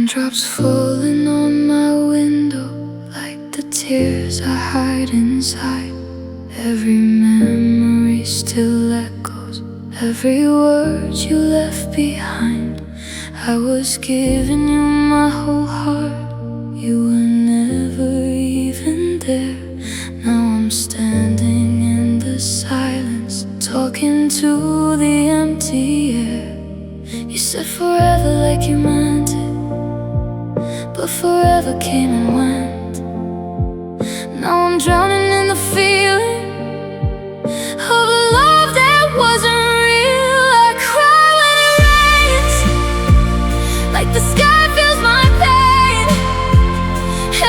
Raindrops falling on my window like the tears I hide inside. Every memory still echoes, every word you left behind. I was giving you my whole heart, you were never even there. Now I'm standing in the silence, talking to the empty air. You said forever like you meant it, but forever came and went. Now I'm drowning in the feeling of a love that wasn't real. I cry when it rains, like the sky feels my pain.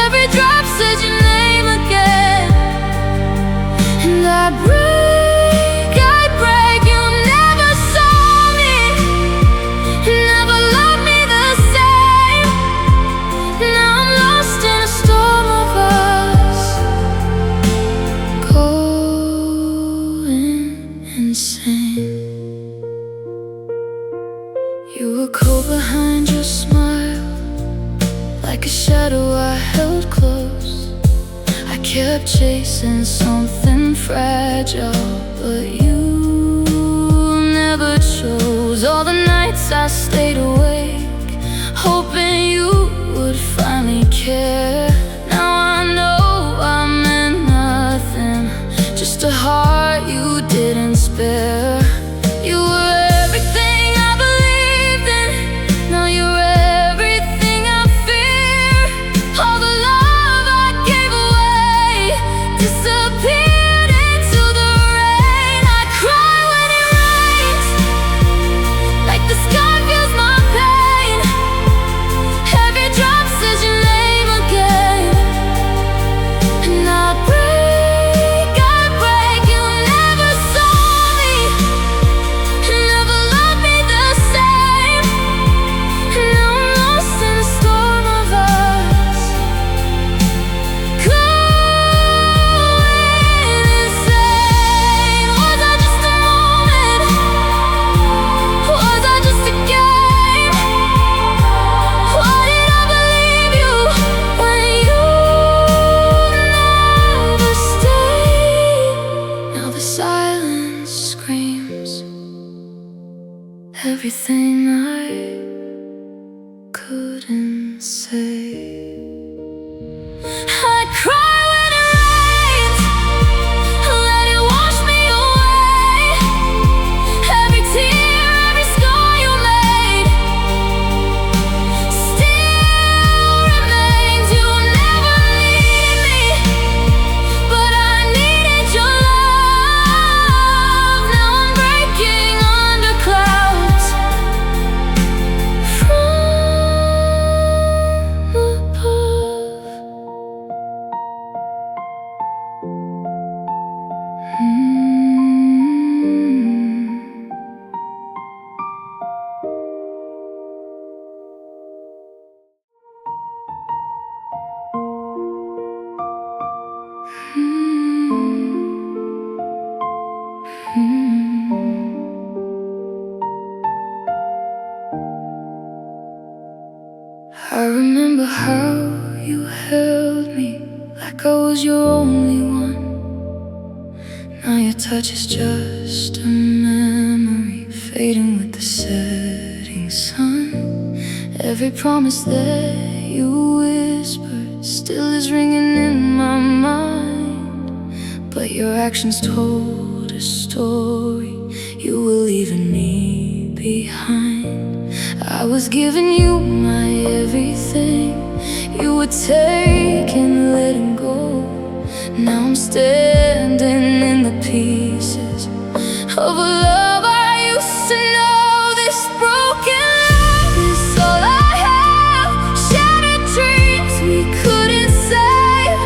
Every drop says your name again, and I break, you never saw me, never loved me the same. Now I'm lost in a storm of us, going insane. You were cold behind your smile, like a shadow I held close. I kept chasing something fragile, but you never chose. All the nights I stayed awake, hoping you would finally care. Now I know I meant nothing, just a heart you didn't spare. You were everything I believed in, now you're everything I fear. All the love I gave away disappeared into the rain. I cry when it rains, like the sky feels my pain. Every drop says your name again, and I break, you never saw me, never loved me the same. Now I'm lost in a storm of us, going insane. Was I just a moment? Was I just a game? Why did I believe you when you never stayed? Now the silence screams everything I couldn't say. I cry when it rains, let it wash me away. Every tear, every scar you made still remains. You never needed me, but I needed your love. Now I'm breaking under clouds from above. I remember how you held me like I was your only one. Now your touch is just a memory, fading with the setting sun. Every promise that you whispered still is ringing in my mind, but your actions told a story, you were leaving me behind. I was giving you my everything, you were taking, letting go. Now I'm standing in the pieces of a love I used to know. This broken love is all I have, shattered dreams we couldn't save.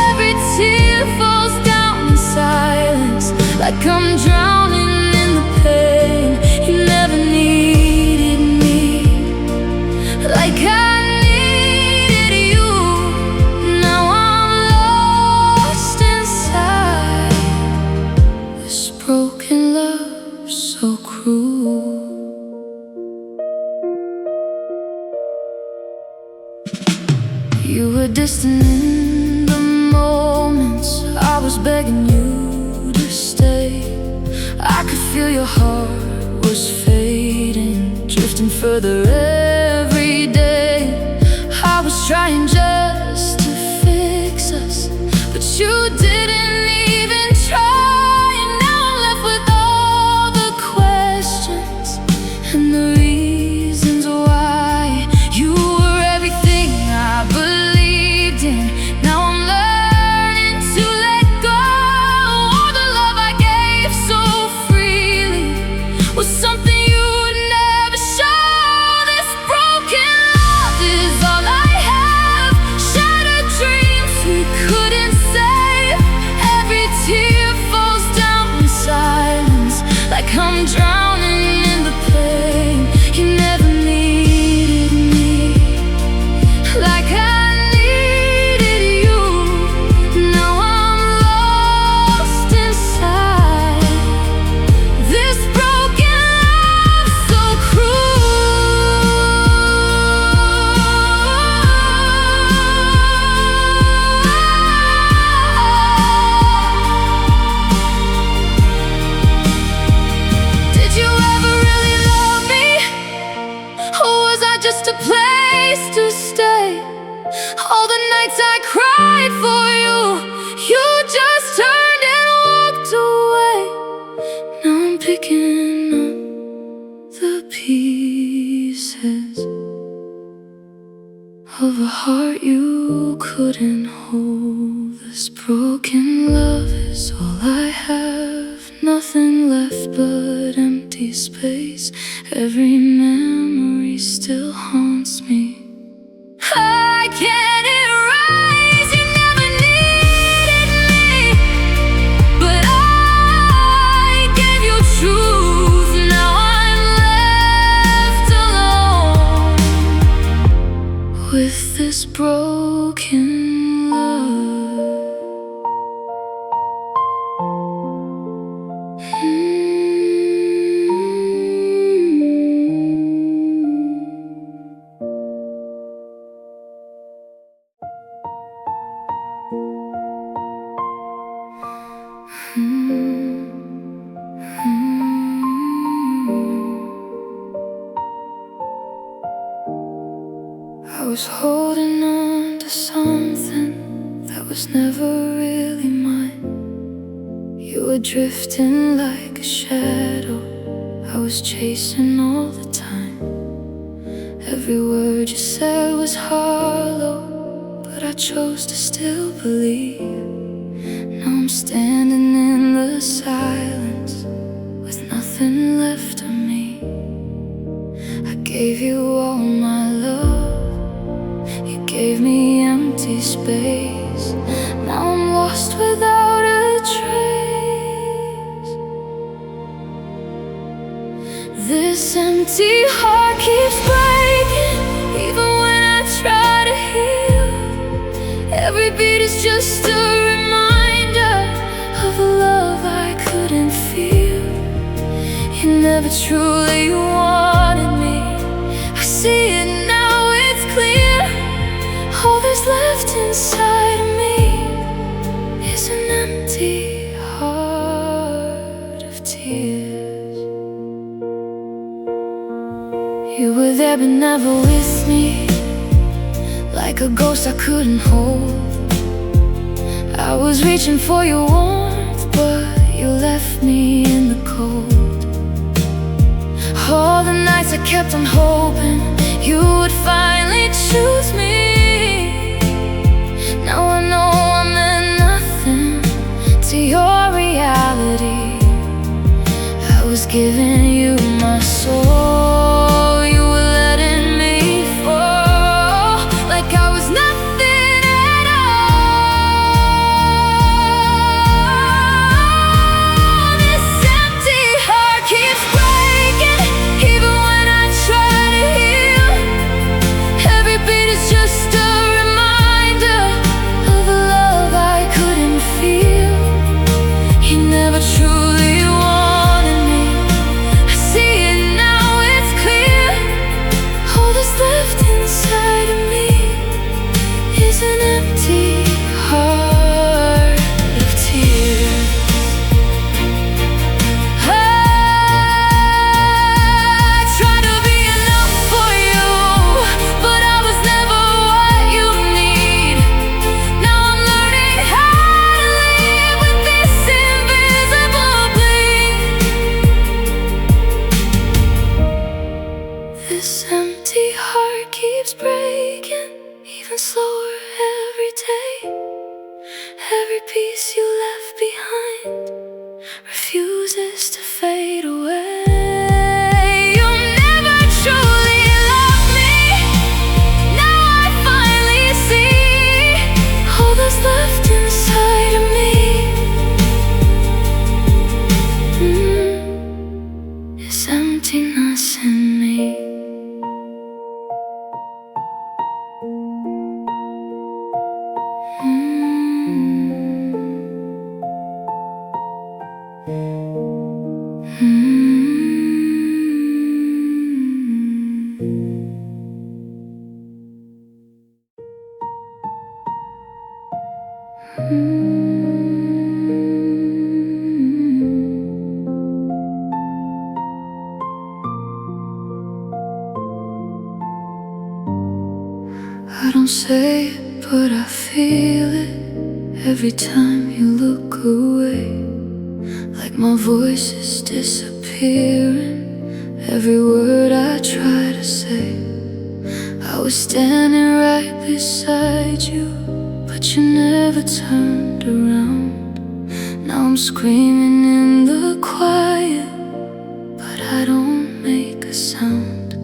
Every tear falls down in silence, like I'm drowning in the pain. You never needed me, like I needed you. Now I'm lost inside this broken love so cruel. You were distant in the moments I was begging you to stay. I could feel your heart was fading, drifting further every day. I was trying just to fix us, but you didn't even try. And now I'm left with all the questions and the reasons why. You were everything I believed in. Now I'm learning to let go. All the love I gave so freely was something you'd never show. This broken love is all I have. Shattered dreams we couldn't save. Every tear falls down in silence, like I'm drowning in the pain. You never needed me like I needed you. Now I'm lost inside this broken love, so cruel. Did you ever really love me? Or was I just a place to stay? All the nights I cried for you, you just turned and walked away. Now I'm picking up the pieces of a heart you couldn't hold. This broken love is all I have. Nothing left but empty space. Every memory still haunts me. I can't erase, you never needed me, but I gave you truth. Now I'm left alone with this broken love. I was holding on to something that was never really mine. You were drifting like a shadow I was chasing all the time. Every word you said was hollow, but I chose to still believe. Now I'm standing in the silence with nothing left of me. I gave you all my love, you gave me empty space. Now I'm lost without a trace. This empty heart keeps breaking, even when I try to heal. Every beat is just a reminder of a love I couldn't feel. You never truly wanted me. I see it now, it's clear. All that's left inside of me is an empty heart of tears. You were there but never with me, like a ghost I couldn't hold. I was reaching for your warmth, but you left me in the cold. All the nights I kept on hoping you would finally choose me. Now I know I meant nothing to your reality. I was giving you my soul, you were letting me fall, like I was nothing at all. This empty heart keeps breaking, even when I try to heal. Every slower every day. Every piece you left behind refuses to fade away. You never truly loved me. Now I finally see all that's left inside of me. It's emptiness in me. I don't say it, but I feel it every time you look away. Like my voice is disappearing, every word I try to say. I was standing right beside you, but you never turned around. Now I'm screaming in the quiet, but I don't make a sound.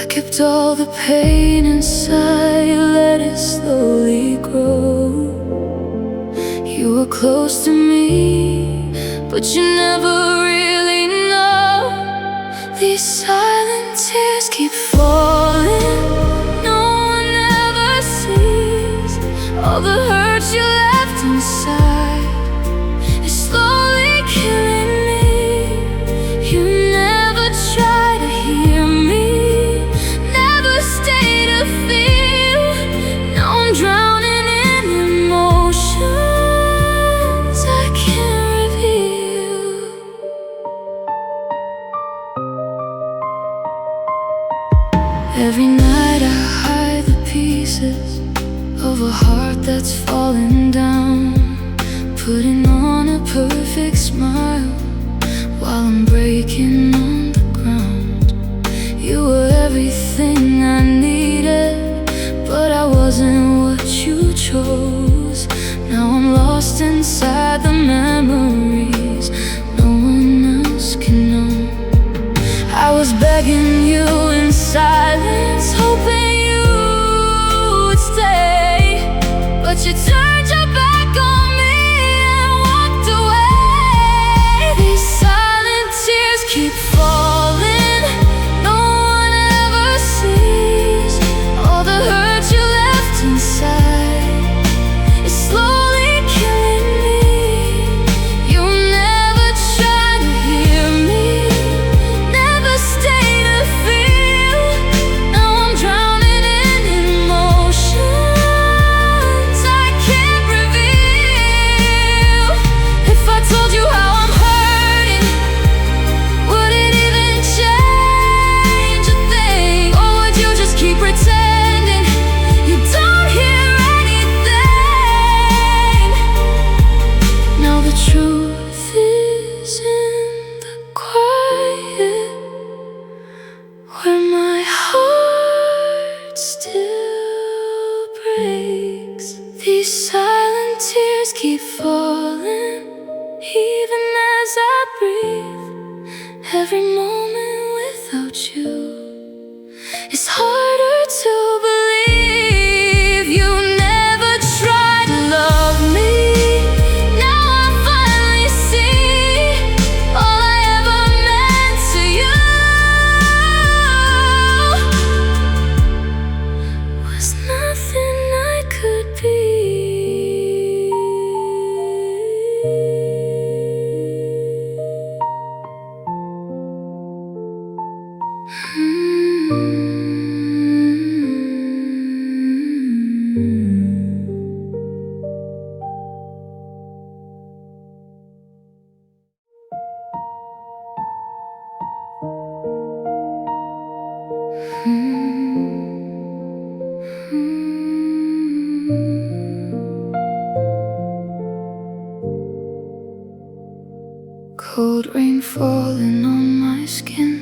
I kept all the pain inside, let it slowly grow. You were close to me, but you never really know. These silent tears keep falling, no one ever sees all the hurt you left inside. It's slowly killing me. You never try to hear me, never stay to feel. Now I'm drowning in emotions I can't reveal. Every night I hide the pieces of a heart that's falling down, putting on a perfect smile while I'm breaking on the ground. You were everything I needed, but I wasn't what you chose. Now I'm lost inside the memories no one else can know. I was begging you in silence, hoping you would stay, but you turned your back on me and walked away. These silent tears keep falling, no one ever sees all the hurt you left inside. It's slowly killing me. You never try to hear me, never stay to feel. Now I'm drowning in emotions I can't reveal. If I told you how I'm hurting, would it even change a thing? Or would you just keep pretending you don't hear anything? Now the truth is in the quiet, where my heart still breaks. These silent tears keep falling, even as I breathe. Every moment without you is harder to believe. You never tried to love me. Now I finally see all I ever meant to you was nothing I could be. Cold rain falling on my skin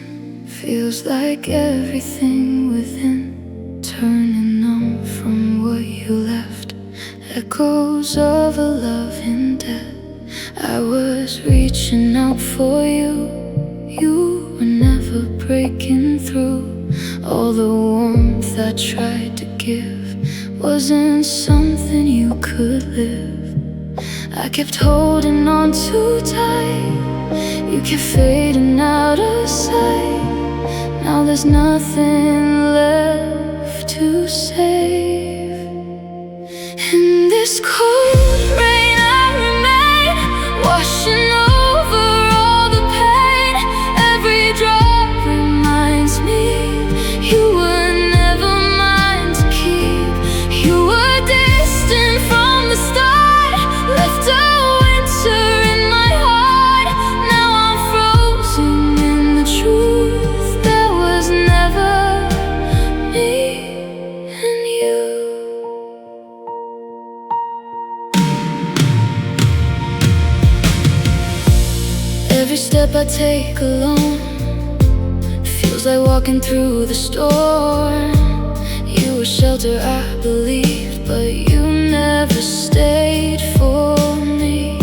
feels like everything within turning numb. echoes of a love in death. I was reaching out for you. You were never breaking through. All the warmth I tried to give wasn't something you could live. I kept holding on too tight. You kept fading out of sight. Now there's nothing left to save. In this cold rain I remain, washing over all the pain. Every drop reminds me you were never mine to keep. You were distant from the start, left a winter in my heart. Now I'm frozen in the truth. There was never me and you. Every step I take alone feels like walking through the storm. You were shelter I believed, but you never stayed for me.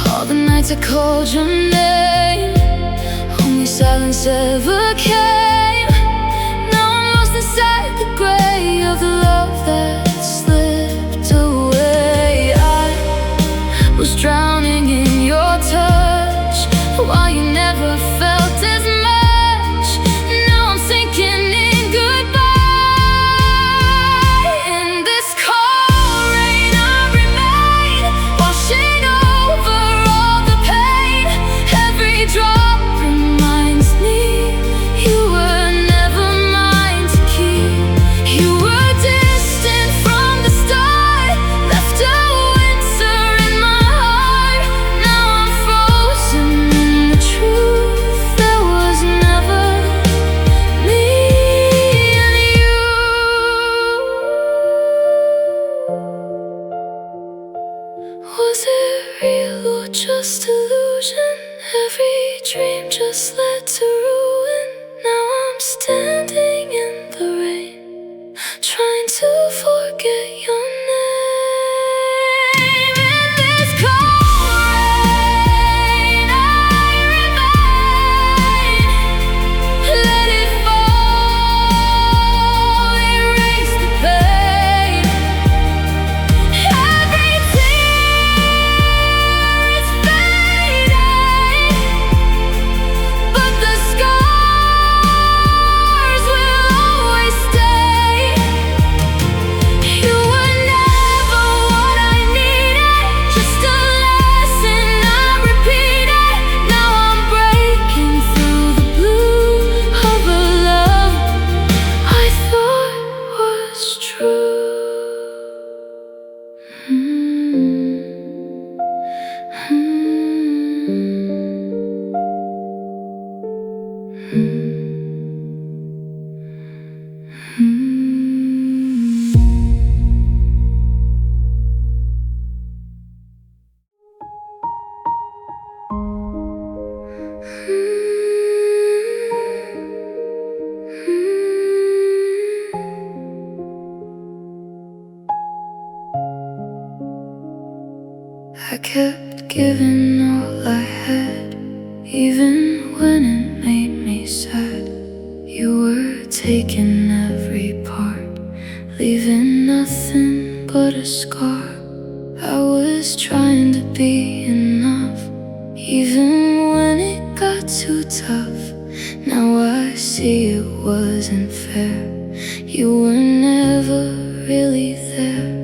All the nights I called your name, only silence ever came. Now I'm lost inside the gray of the love that slipped away. I was drowning in your touch, while you never felt as much. Now I'm sinking in goodbye. In this cold rain I remain, washing over all the pain. Every drop reminds me you were never mine to keep. You were distant from the start, left a winter in my heart. Now I'm frozen in the truth. There was never me and you. Was it real or just illusion? Every dream just led to ruin. Now I'm standing in the rain, trying to forget your name. In this cold rain I remain. Let it fall, erase the pain. Every tear is fading, but the scars will always stay. You were never what I needed, just a lesson I repeated. Now I'm breaking through the blue of a love I thought was true. I kept giving all I had, even when it made me sad. You were taking every part, leaving nothing but a scar. I was trying to be enough, even when it got too tough. Now I see it wasn't fair. You were never really there.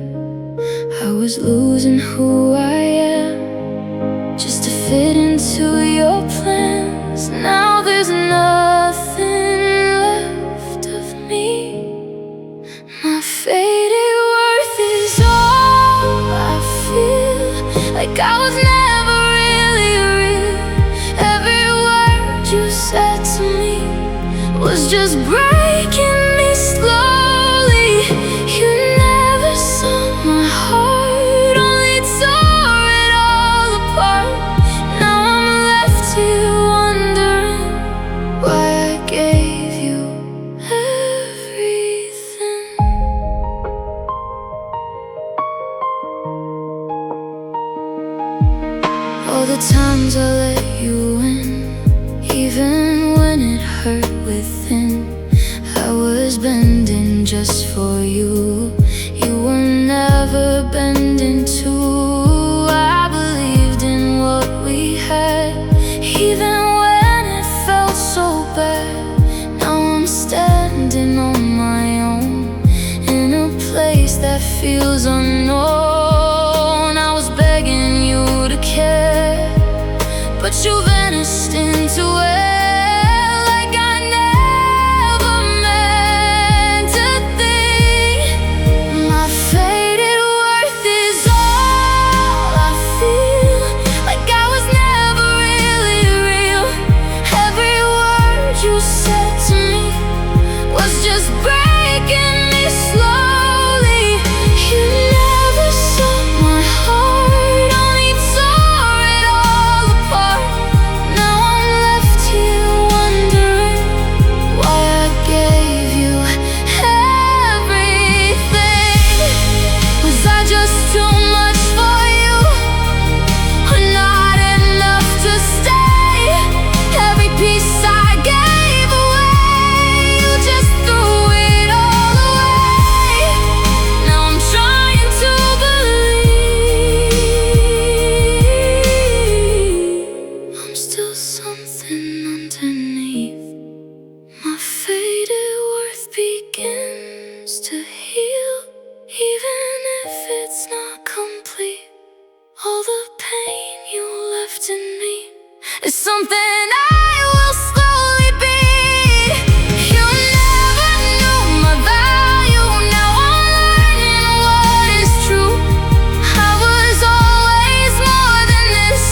I was losing who I am, just to fit into your plans. Now there's nothing left of me. My faded worth is all I feel, like I was never really real. Every word you said to me was just breaking me slowly. You never saw my heart, only tore it all apart. Now I'm left here wondering why I gave you everything. all the times I let you in, even when it hurt within. I was bending just for you. You were never bending too. I believed in what we had, even when it felt so bad. Now I'm standing on my own in a place that feels unknown. I was begging you to care, but you vanished into it. To heal, even if it's not complete. All the pain you left in me is something I will slowly be. You never knew my value, now I'm learning what is true. I was always more than this,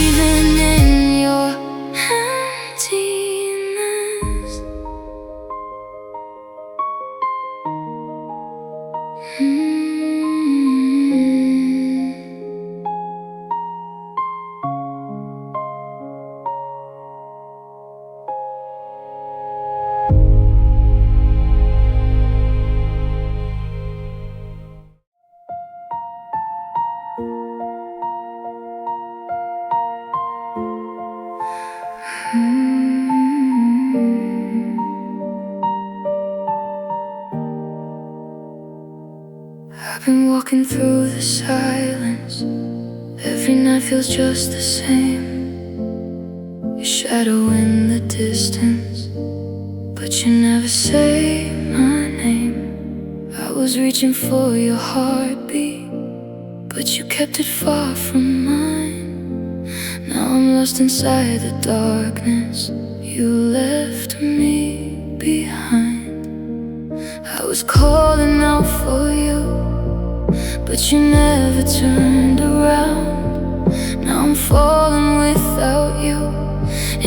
even in your emptiness. I've been walking through the silence. Every night feels just the same. Your shadow in the distance, but you never say my name. I was reaching for your heartbeat, but you kept it far from mine. Now I'm lost inside the darkness you left me behind. I was calling out for you, but you never turned around. Now I'm falling without you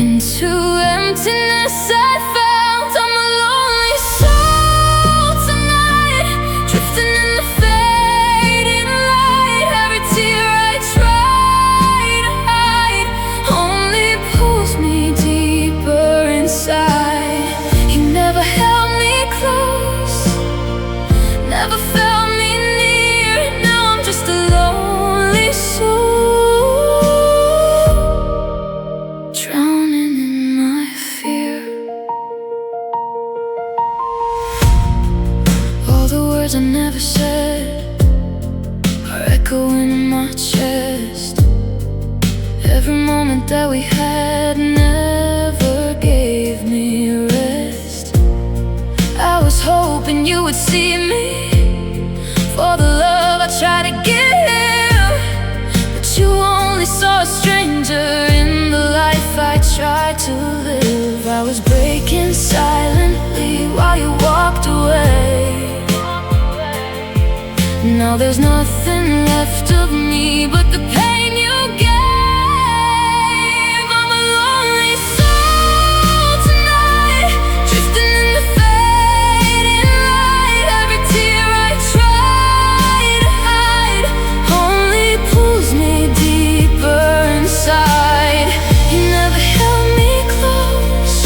into emptiness I found. I'm a lonely soul tonight, drifting in the fading light. Every tear I try to hide only pulls me deeper inside. You never held me close, never felt me near. Now I'm just a lonely soul, drowning in my fear. All the words I never said are echoing in my chest. Every moment that we had never gave me rest. I was hoping you would see me for the love I tried to give, but you only saw a stranger in the life I tried to live. I was breaking silently while you walked away. Now there's nothing left of me but the pain you gave. I'm a lonely soul tonight, drifting in the fading light. Every tear I try to hide only pulls me deeper inside. You never held me close,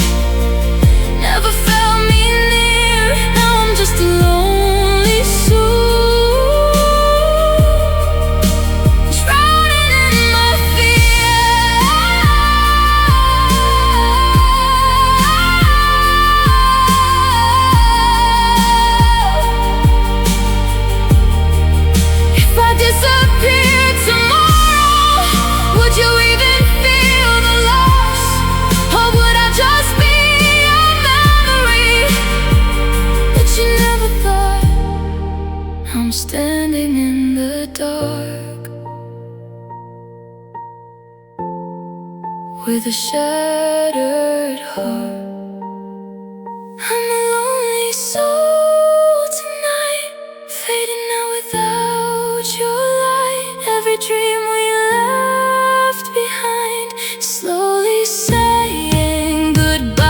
never felt me near. Now I'm just a lonely soul, drowning I'm standing in the dark with a shattered heart. I'm a lonely soul tonight, fading out without your light. Every dream we left behind, slowly saying goodbye.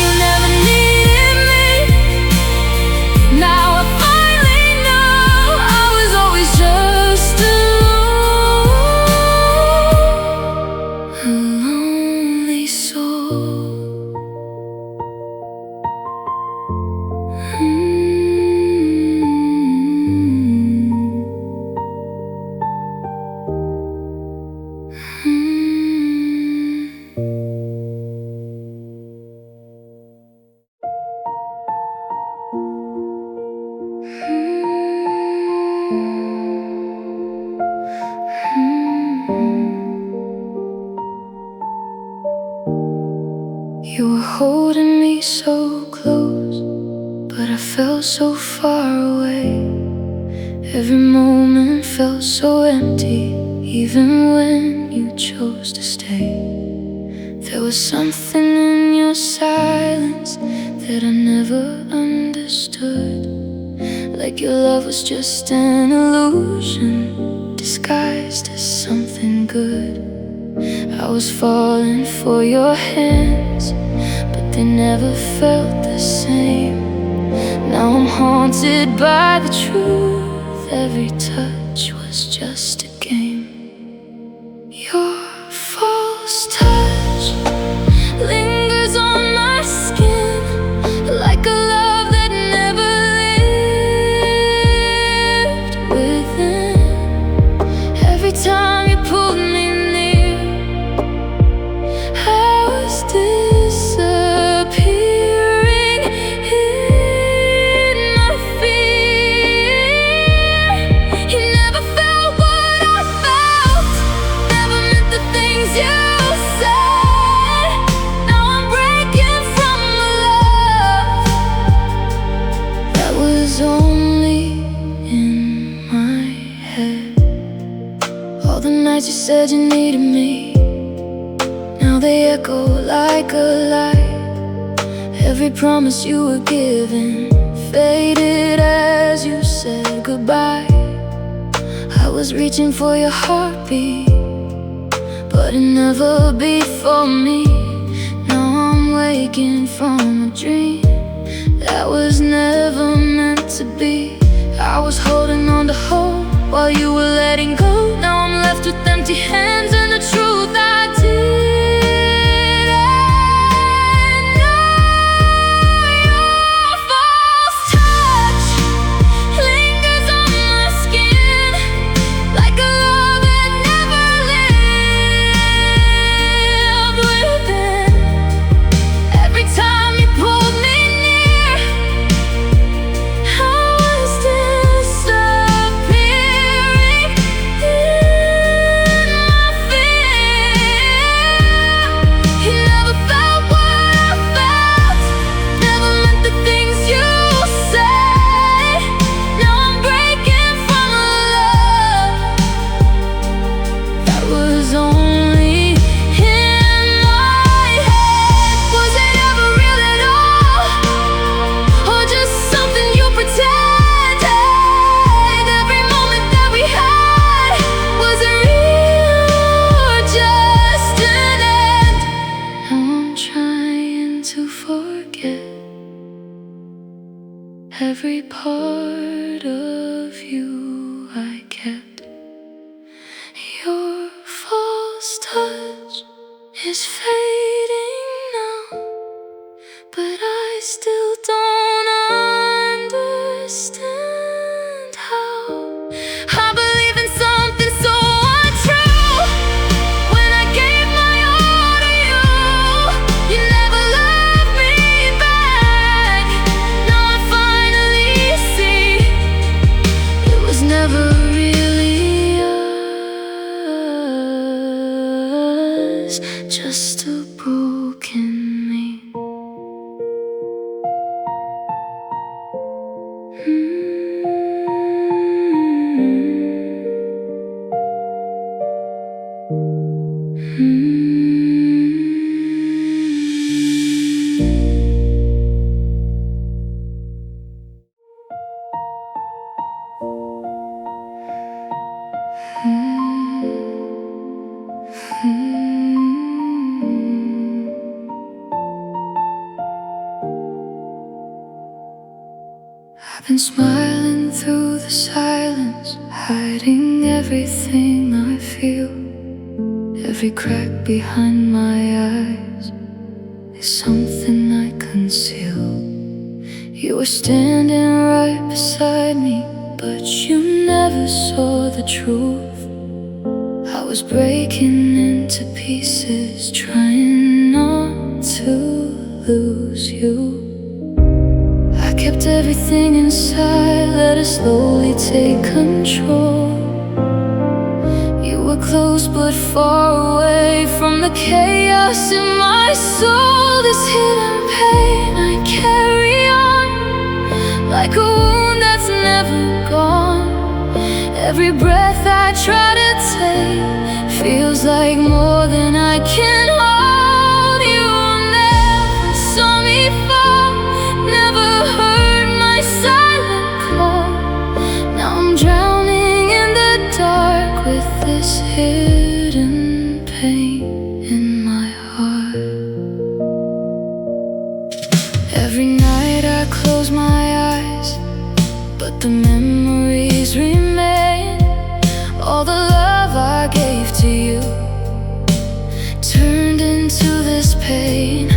You never needed me. Now I finally know I was always just a lonely soul. You were holding me so close, but I felt so far away. Every moment felt so empty, even when you chose to stay. There was something in your silence that I never understood, like your love was just an illusion disguised as something good. I was falling for your hands, but they never felt the same. Now I'm haunted by the truth, every touch was just a game. Your false touch lingers on my skin, like a love that never lived within. Every time you pulled me near, I was disappearing in my fear. You never felt what I felt, never meant the things you said. Now I'm breaking from a love that was only in my head. All the nights you said you needed me, now they echo like a lie. Every promise you were given faded as you said goodbye. I was reaching for your heartbeat, but it never beat for me. Now I'm waking from a dream that was never meant to be. I was holding on to hope while you were letting go. Now I'm left with empty hands and the truth I didn't know. Your false touch lingers on my skin, like a love that never lived within. Every time you pulled me near, I was disappearing in my fear. You never felt what I felt, never meant the things you said. Now I'm breaking from a love that was only in my head. Was it ever real at all, or just something you pretended? Every moment that we had, was it real or just an end? Now I'm trying to forget every part of you I kept. Your false touch is fading now, but I still don't understand how. I believe in something so untrue when I gave my all to you. You never loved me back. Now I finally see it was I've been smiling through the silence, hiding everything I feel. Every crack behind my eyes is something I conceal. You were standing right beside me, but you never saw the truth. I was breaking into pieces, trying not to lose you. I kept everything inside, let it slowly take control. You were close but far away from the chaos in my soul. This hidden pain I carry on, like a wound that's never gone. Every breath I try to take feels like more than I can hold. You never saw me fall, never heard my silent call. Now I'm drowning in the dark with this hidden pain in my heart. Every night I close my eyes, but the memories remain. All the love I gave to you turned into this pain.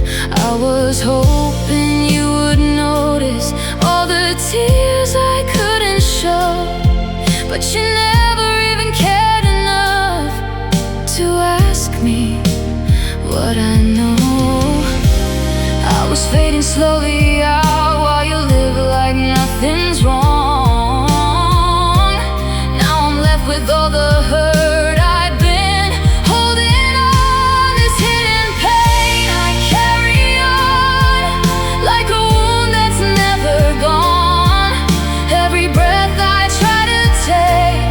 I was hoping you would notice all the tears I couldn't show, but you never even cared enough to ask me what I know. I was fading slowly out while you live like nothing's wrong. With all the hurt I'd been holding on, this hidden pain I carry on, like a wound that's never gone. Every breath I try to take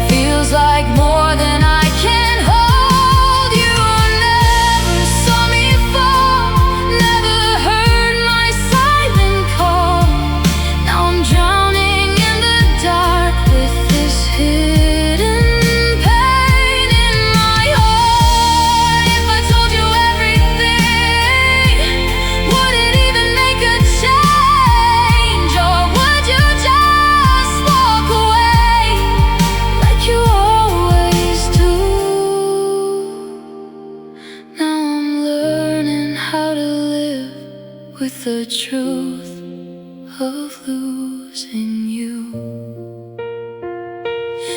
feels like more than I can hold. You never saw me fall, never heard my silent call. Now I'm drowning in the dark with this hidden with the truth of losing you.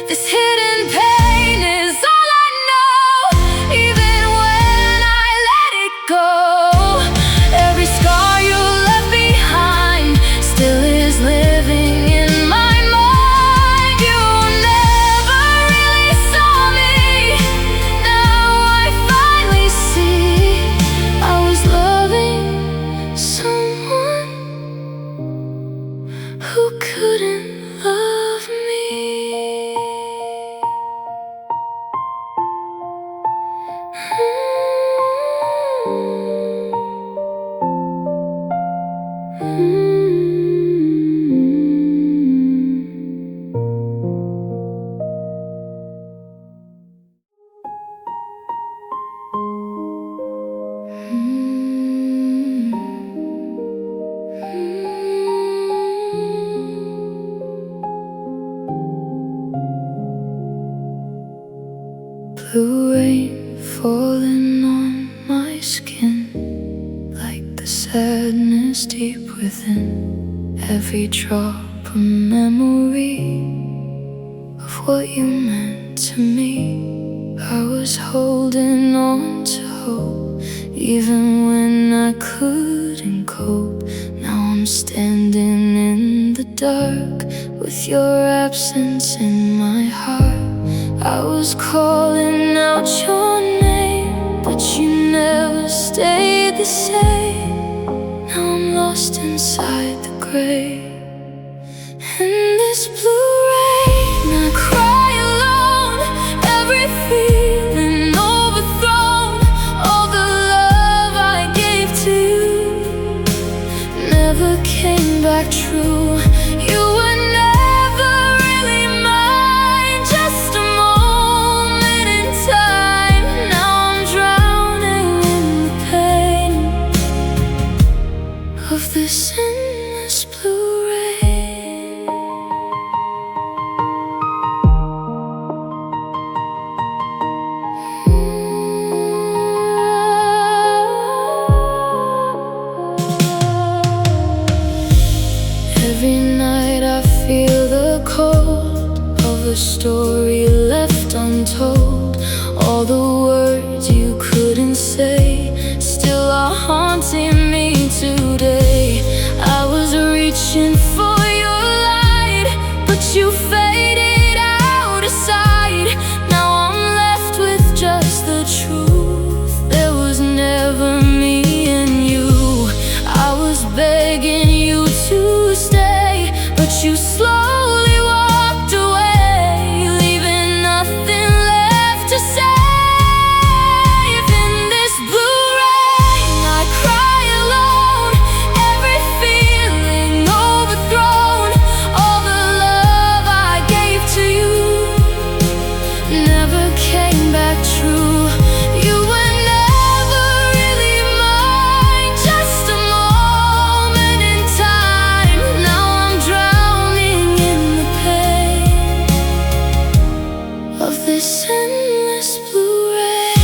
This hidden pain is all I know, even when I let it go. Every scar you left behind still is living in my mind. You never really saw me, now I finally see I was loving someone who couldn't love me. Blue rain falling on my skin, like the sadness deep within. Every drop a memory of what you meant to me. I was holding on to hope, even when I couldn't cope. Now I'm standing in the dark with your absence in my heart. I was calling out your name, but you never stayed the same. Now I'm lost inside the grave. In this blue rain I cry alone, every feeling overthrown. All the love I gave to you never came back true. You were never really mine, just a moment in time. Now I'm drowning in the pain of this endless blue rain. another story left untold. All the words you couldn't say still are haunting me today. I was reaching for your light, but you faded out of sight. Now I'm left with just the truth. There was never me and you. I was begging you to stay, but you slowly walked away, leaving nothing left to say. In this blue rain, I cry alone, every feeling overthrown. All the love I gave to you never came back true. You were never really mine, just a moment in time. Now I'm drowning in the pain of this endless blue rain.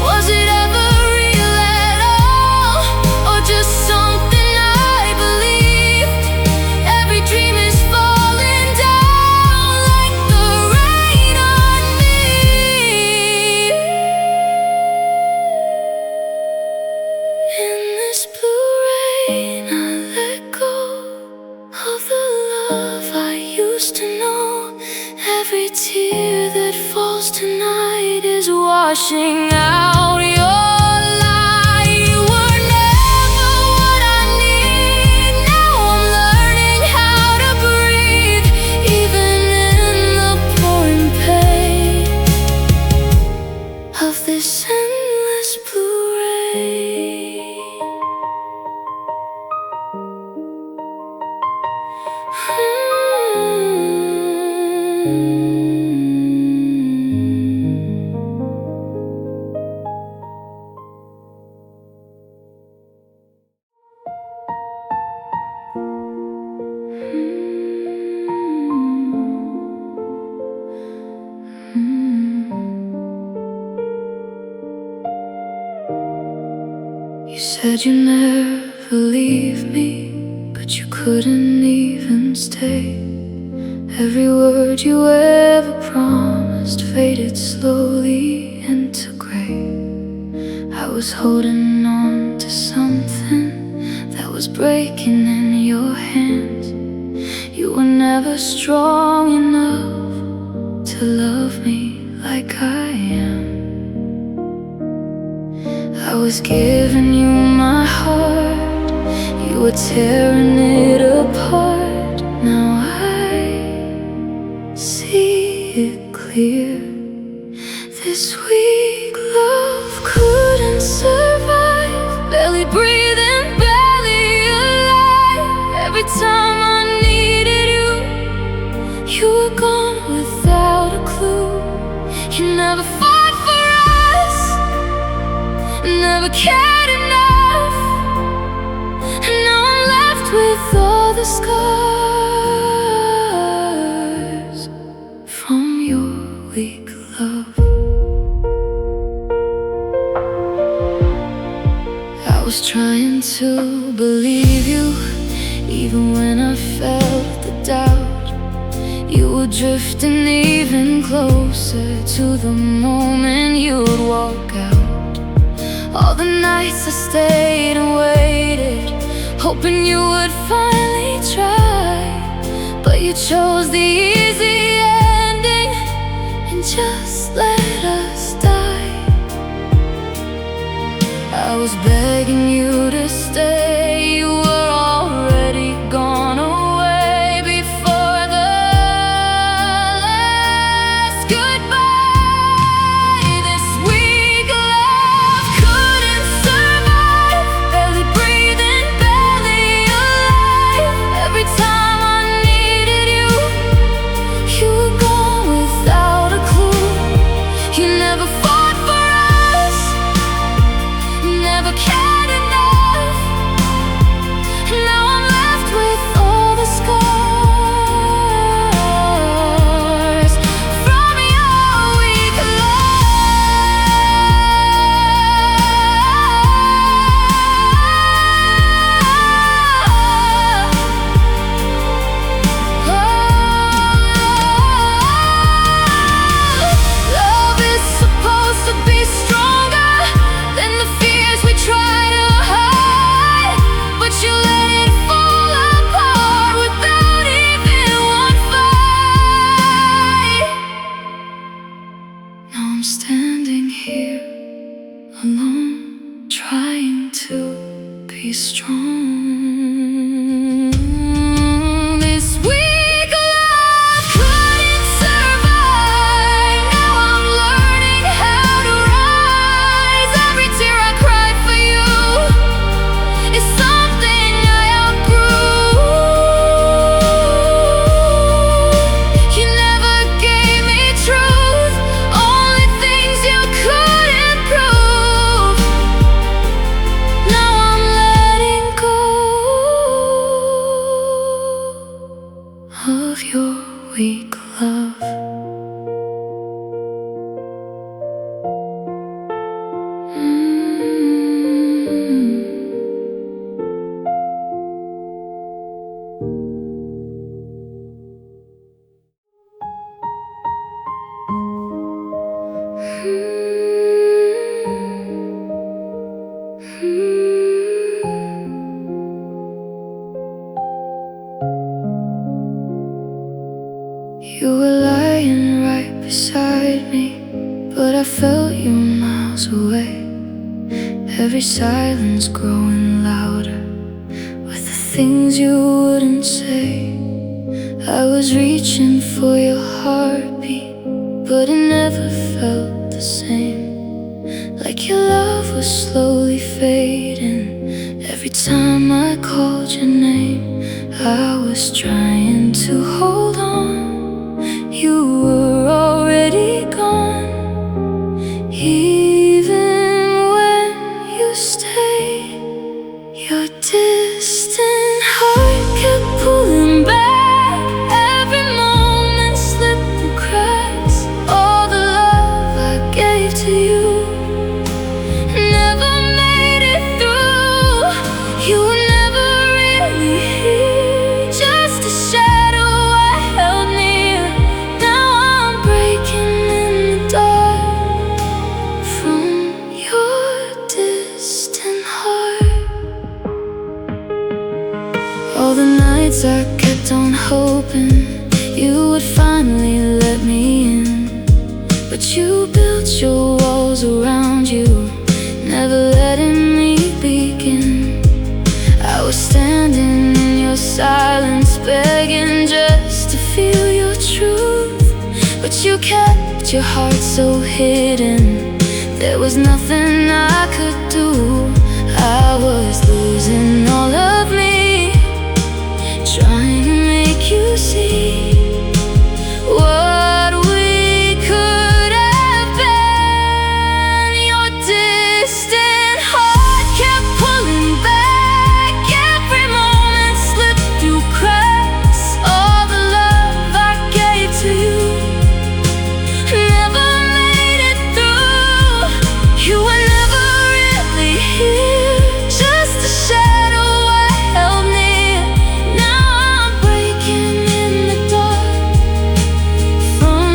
Was it ever real at all, or just something I believed? Every dream is falling down like the rain on me. In this blue rain, I let go of the love I used to know. Every tear that falls tonight is washing out your lie. You were never what I need. Now I'm learning how to breathe, even in the pouring pain of this endless blue rain. You said you'd never leave me, but you couldn't even stay. Every word you ever promised faded slowly into gray. I was holding on to something that was breaking in your hands. You were never strong enough to love me like I am. I was giving you my heart, you were tearing it apart. Now I see it clear. This weak love couldn't survive, barely breathing, barely alive. Every time I needed you, you were gone without a clue. You never fought for us, never cared enough. And now I'm left with all the scars from your weak love. I was trying to believe you, even when I felt the doubt. You were drifting even closer to the moment you would walk out. All the nights I stayed and waited, hoping you would finally try. But you chose the easy ending and just let us die. I was begging you to stay, you were already gone away before the last goodbye. This weak love couldn't survive, barely breathing, barely alive. Every time I needed you, you were gone without a clue. You never fought for us, never cared enough. of your weak love. You were lying right beside me, but I felt you miles away. Every silence growing louder with the things you wouldn't say. I was reaching for your heartbeat, but it never felt the same. Like your love was slowly fading. Every time I called your name, I was trying to hold on. You were already gone. Even when you stayed, your distant heart kept pulling back. Every moment slipped through cracks. All the love I gave to you never made it through. You were never really here, just a shadow I held near. Now I'm breaking in the dark from your distant heart. All the nights I kept on hoping you would finally let me in, but you built your walls around you, never letting me begin. I was standing in your silence, begging just to feel your truth, but you kept your heart so hidden. There was nothing I could do. I was losing all of me, trying to make you see what we could have been. Your distant heart kept pulling back. Every moment slipped through cracks. All the love I gave to you never made it through. You were never really here, just a shadow I held near. Now I'm breaking in the dark from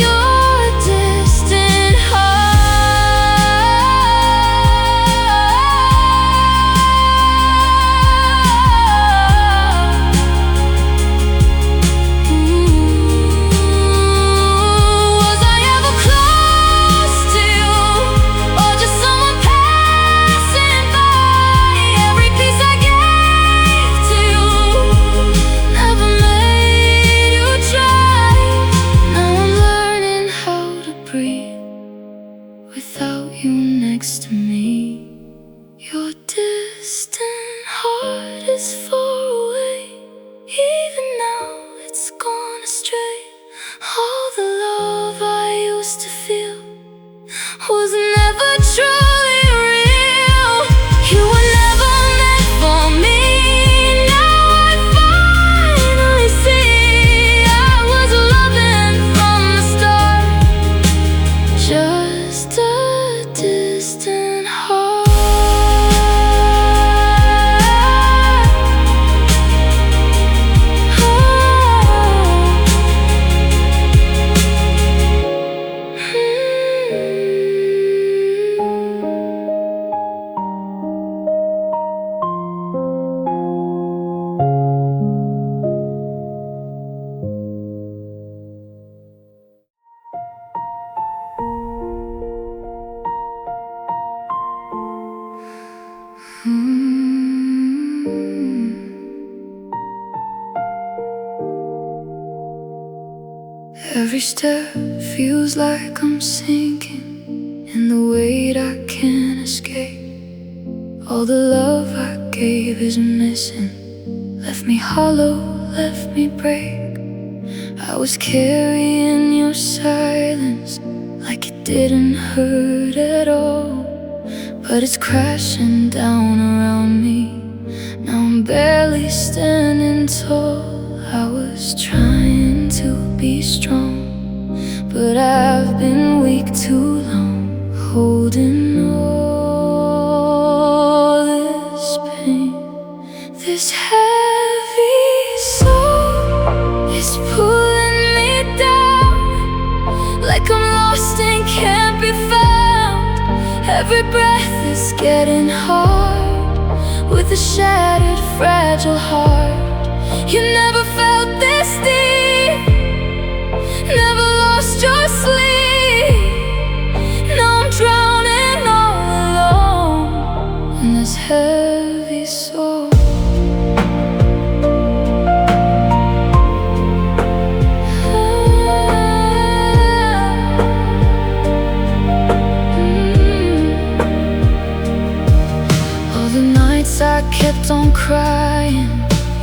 your distant heart. Was I ever close to you, or just someone passing by? Every piece I gave to you never made you try. Now I'm learning how to breathe without you next to me. Your distant heart is far away. Even now it's gone astray. All the love I used to feel was never truly real. You were never meant for me. Now I finally see I was loving from the start, just a distant heart. Every step feels like I'm sinking in the weight I can't escape. All the love I gave is missing, left me hollow, left me break. I was carrying your silence like it didn't hurt at all, but it's crashing down around me. Now I'm barely standing tall. I was just trying to be strong, but I've been weak too long, holding all this pain. This heavy soul is pulling me down, like I'm lost and can't be found. Every breath is getting hard, with a shattered, fragile heart. You never felt this deep, never lost your sleep. Now I'm drowning all alone in this heavy soul. All the nights I kept on crying,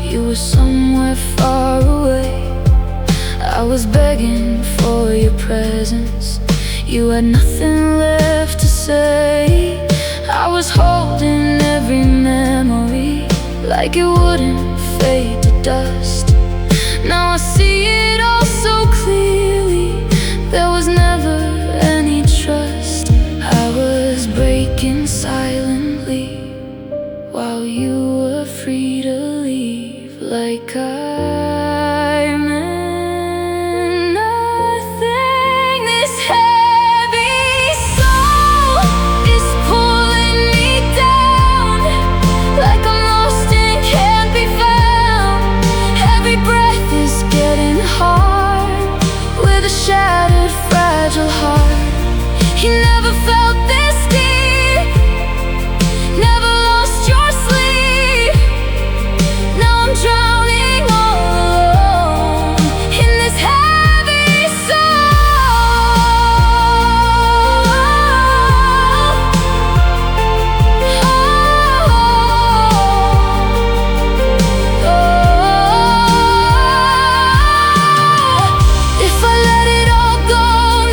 you were somewhere far away. I was begging for your presence, you had nothing left to say. I was holding every memory, like it wouldn't fade to dust. Now I see it all so clearly, there was never any trust. I was breaking silently, while you were free to leave, like I meant nothing. This heavy soul is pulling me down, like I'm lost and can't be found. Every breath is getting hard, with a shattered, fragile heart. You never felt this deep, never lost your sleep. Now I'm drowning all alone in this heavy If I let it all go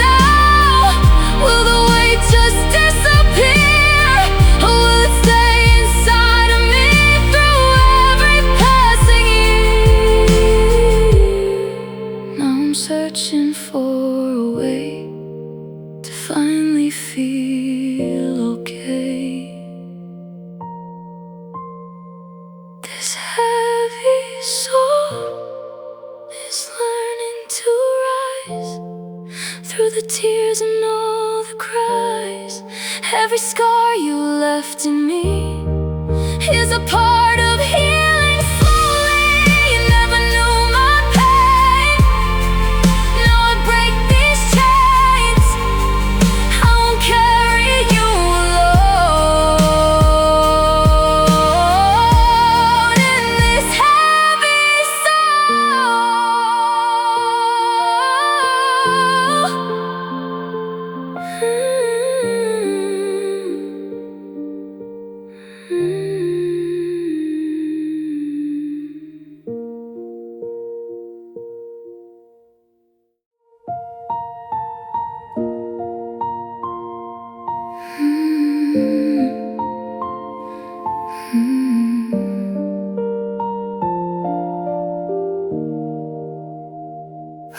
now, will the weight just disappear? Or will it stay inside of me through every passing year? Now I'm searching for a way to finally feel okay. This heavy soul is learning to rise through the tears and all the cries. Every scar you left in me is a part of healing slowly. You never knew my pain, now I break these chains. I won't carry you alone in this heavy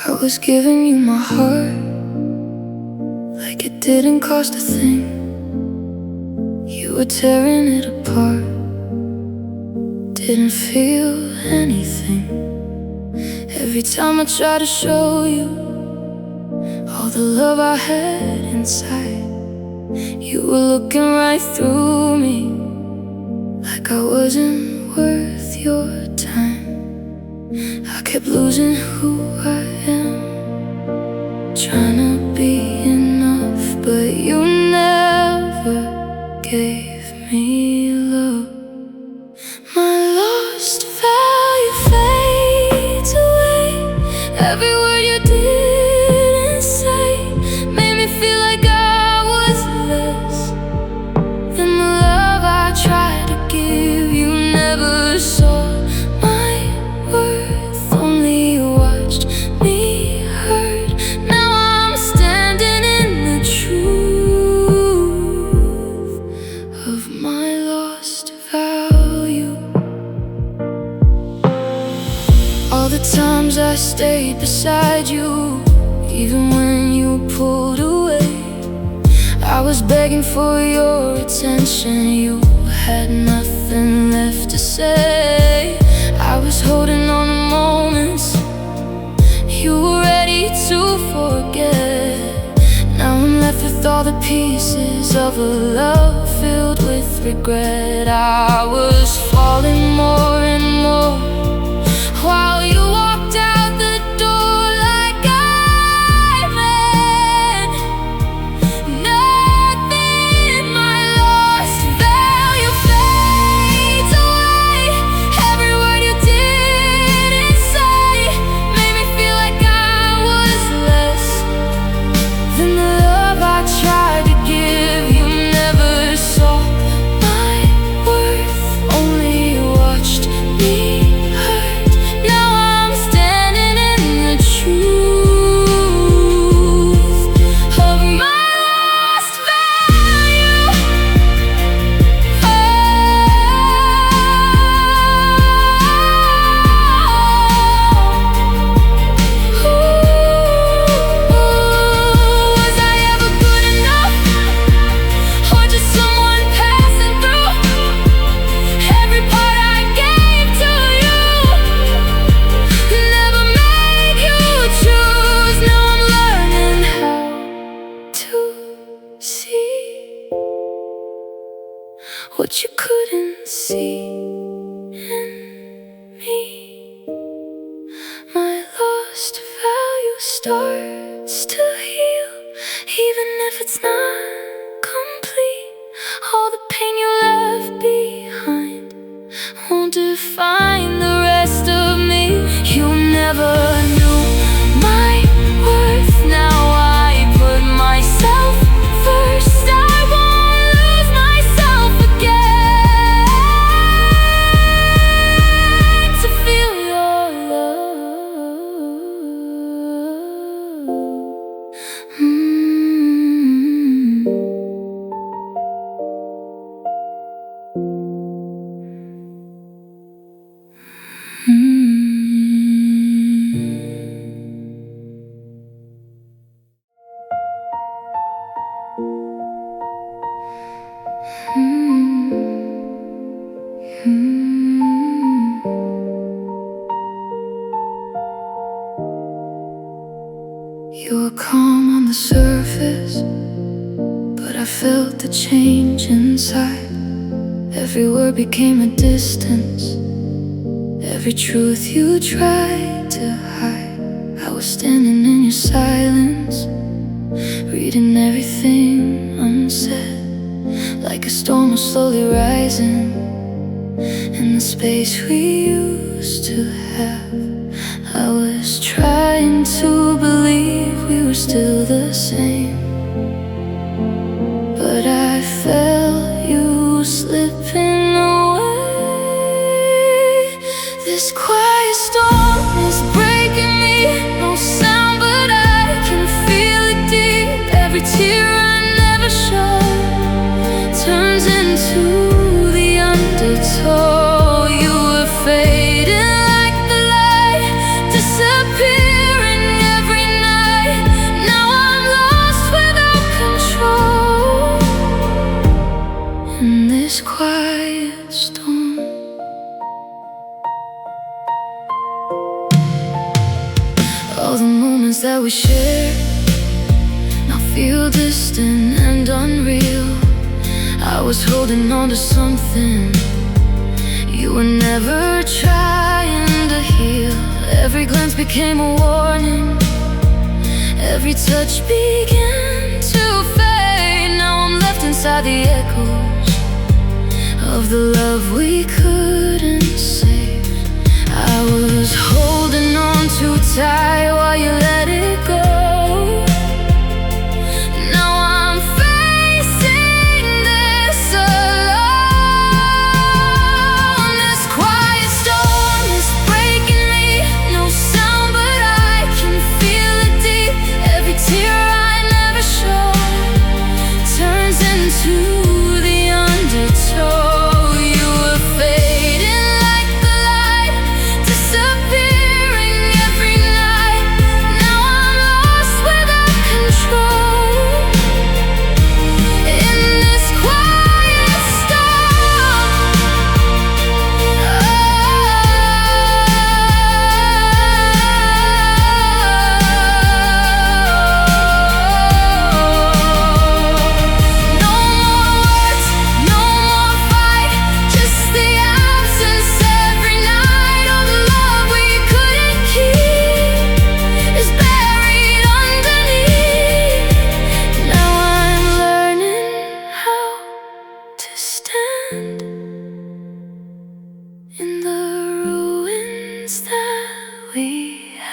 I was giving you my heart, like it didn't cost a thing. You were tearing it apart, didn't feel anything. Every time I tried to show you all the love I had inside, you were looking right through me, like I wasn't worth your time. I kept losing who I am, trying to be enough, but you never gave me love. My lost value fades away, every word you didn't say made me feel like I was less than the love I tried to give. You never saw my worth, only watched me hurt. Now I'm standing in the truth times I stayed beside you, even when you pulled away. I was begging for your attention, you had nothing left to say. I was holding on to moments you were ready to forget. Now I'm left with all the pieces of a love filled with regret. I was falling more and more while you walked out the door like I meant nothing. My lost value fades away. Every word you didn't say made me feel like I was less than the love I tried to give. You never saw my worth, only watched me hurt. Now I'm standing in the truth of my lost value. Was I ever good enough, or just someone passing through? Every part I gave to you never made you choose. Now I'm learning how to see what you couldn't see in me. My lost value starts to heal, even if it's not complete. All the pain you left behind won't define the rest of me. You never knew my worth. Now I put myself first. I won't lose myself again to feel your You were calm on the surface, but I felt the change inside. Every word became a distance, every truth you tried to hide. I was standing in your silence, reading everything unsaid, like a storm was slowly rising in the space we used to have. I was trying to believe we were still the same, but I felt you slipping away. This quiet storm is breaking me, no sound but I can feel it deep. Every tear I never showed turns into the undertow. You were fading like the light, disappearing every night. Now I'm lost without control in this quiet storm. All the moments that we shared now feel distant and unreal. I was holding on to something you were never trying to heal. Every glance became a warning, every touch began to fade. Now I'm left inside the echoes of the love we couldn't save. I was holding on too tight while you let it go. Now I'm facing this alone. This quiet storm is breaking me, no sound but I can feel it deep. Every tear I never showed turns into the undertow. You were fading like the light, disappearing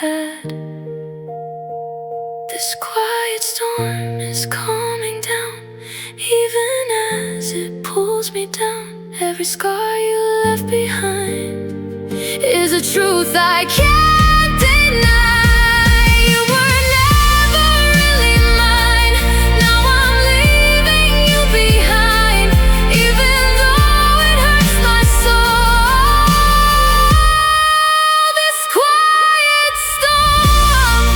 had. This quiet storm is calming down, even as it pulls me down. Every scar you left behind is a truth I can't deny. You were never really mine. Now I'm leaving you behind, even though it hurts my soul. This quiet storm,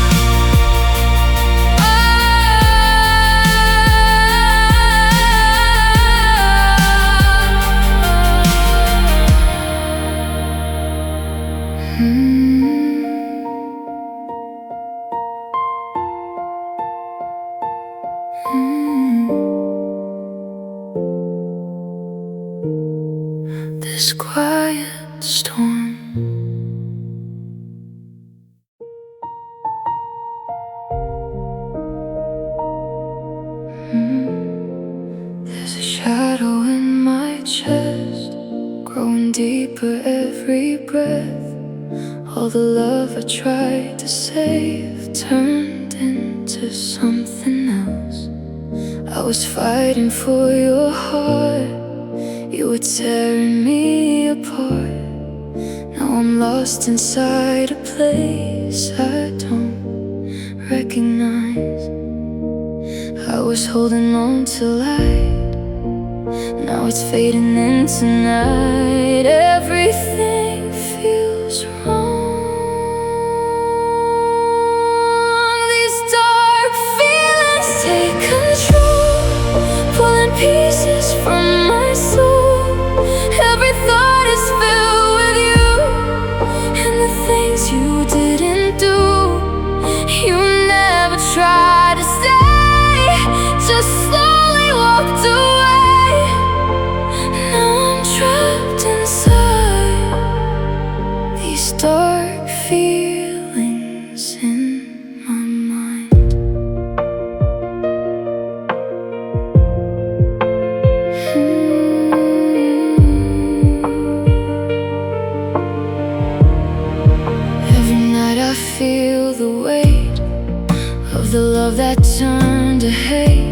this quiet storm. There's a shadow in my chest, growing deeper every breath. All the love I tried to save turned into something else. I was fighting for your heart, you were tearing me apart. Now I'm lost inside a place I don't recognize. I was holding on to light, now it's fading into night. Everything feels wrong. These dark feelings take control, pulling pieces from my soul. Every thought is filled with you and the things you didn't do. You never tried to stay, just slowly walked away. Now I'm trapped inside these dark feelings in my mind. Every night I feel the weight of the love that turned to hate.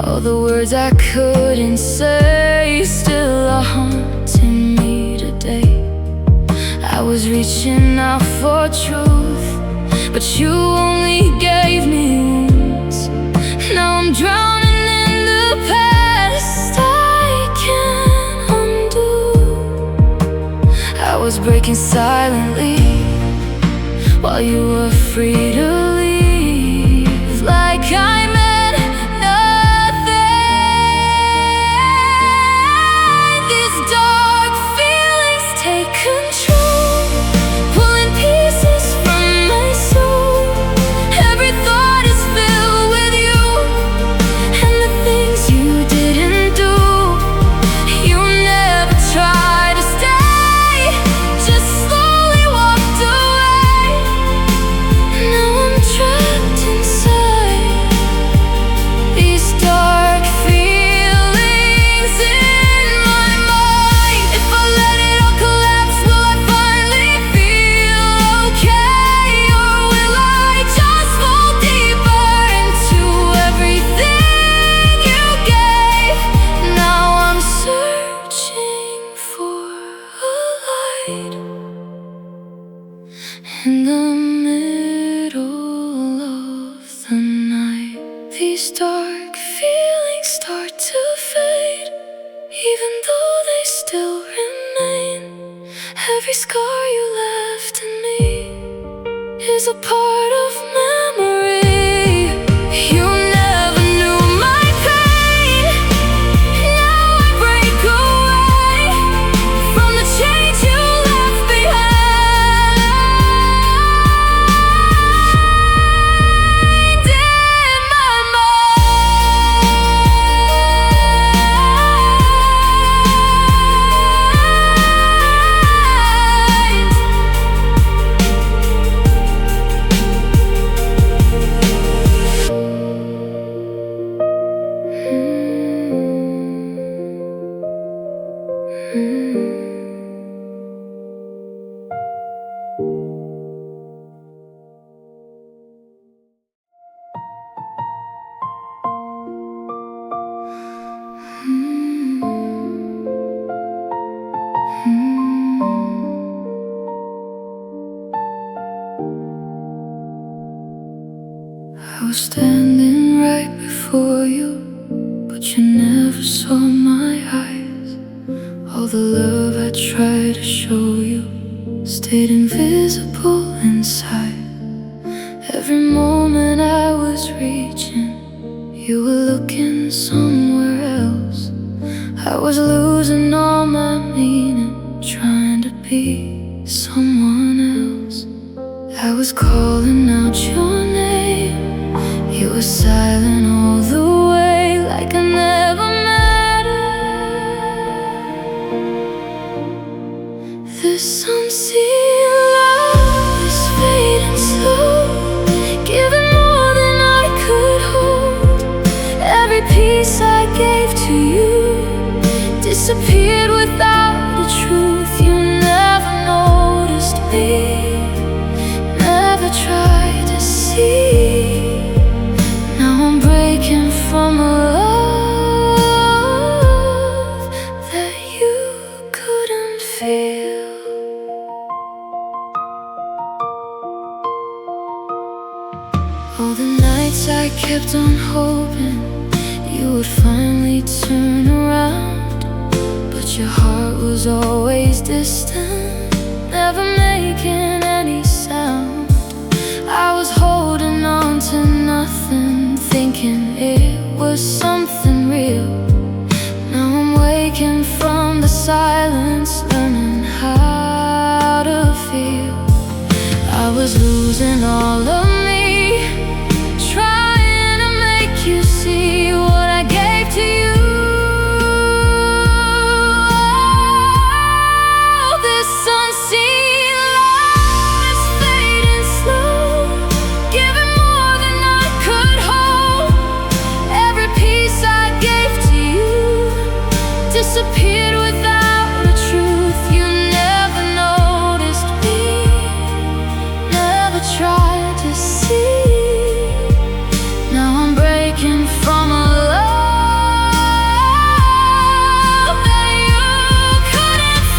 All the words I couldn't say still are haunting me today. I was reaching out for truth, but you only gave me wounds. Now I'm drowning in the past I can't undo. I was breaking silently while you were free to leave, like I meant nothing. These dark feelings take control, pulling pieces from my soul. Every thought is filled with you and the things you didn't do. You never tried to stay, just slowly walked away. Now I'm trapped inside these dark feelings in my mind. If I let it all collapse, will I finally feel okay? Or will I just fall deeper into everything you gave? Now I'm searching for a light in the middle of the night. These dark feelings start to fade, even though they still remain. Every scar you left in me is a part of memory. You never knew my pain. Now I break away from the chains you left behind in my mind. was standing right before you, but you never saw my eyes. All the love I tried to show you stayed invisible inside. Every moment I was reaching, you were looking somewhere else. I was losing all my meaning, trying to be someone else. I was calling out your name, you were silent all the way, like I never mattered. This unseen love is fading slow, giving more than I could hold. Every piece I gave to you disappeared without the truth. You never noticed me, never tried to see. Now I'm breaking from a love that you couldn't feel. All the nights I kept on hoping you would finally turn around, but your heart was always distant, never making any sound. I was holding on to nothing, thinking it was something real. Now I'm waking from the silence, learning how to feel. I was losing all of me, trying to make you see what I gave to you. Disappeared without the truth. You never noticed me, never tried to see. Now I'm breaking from a love that you couldn't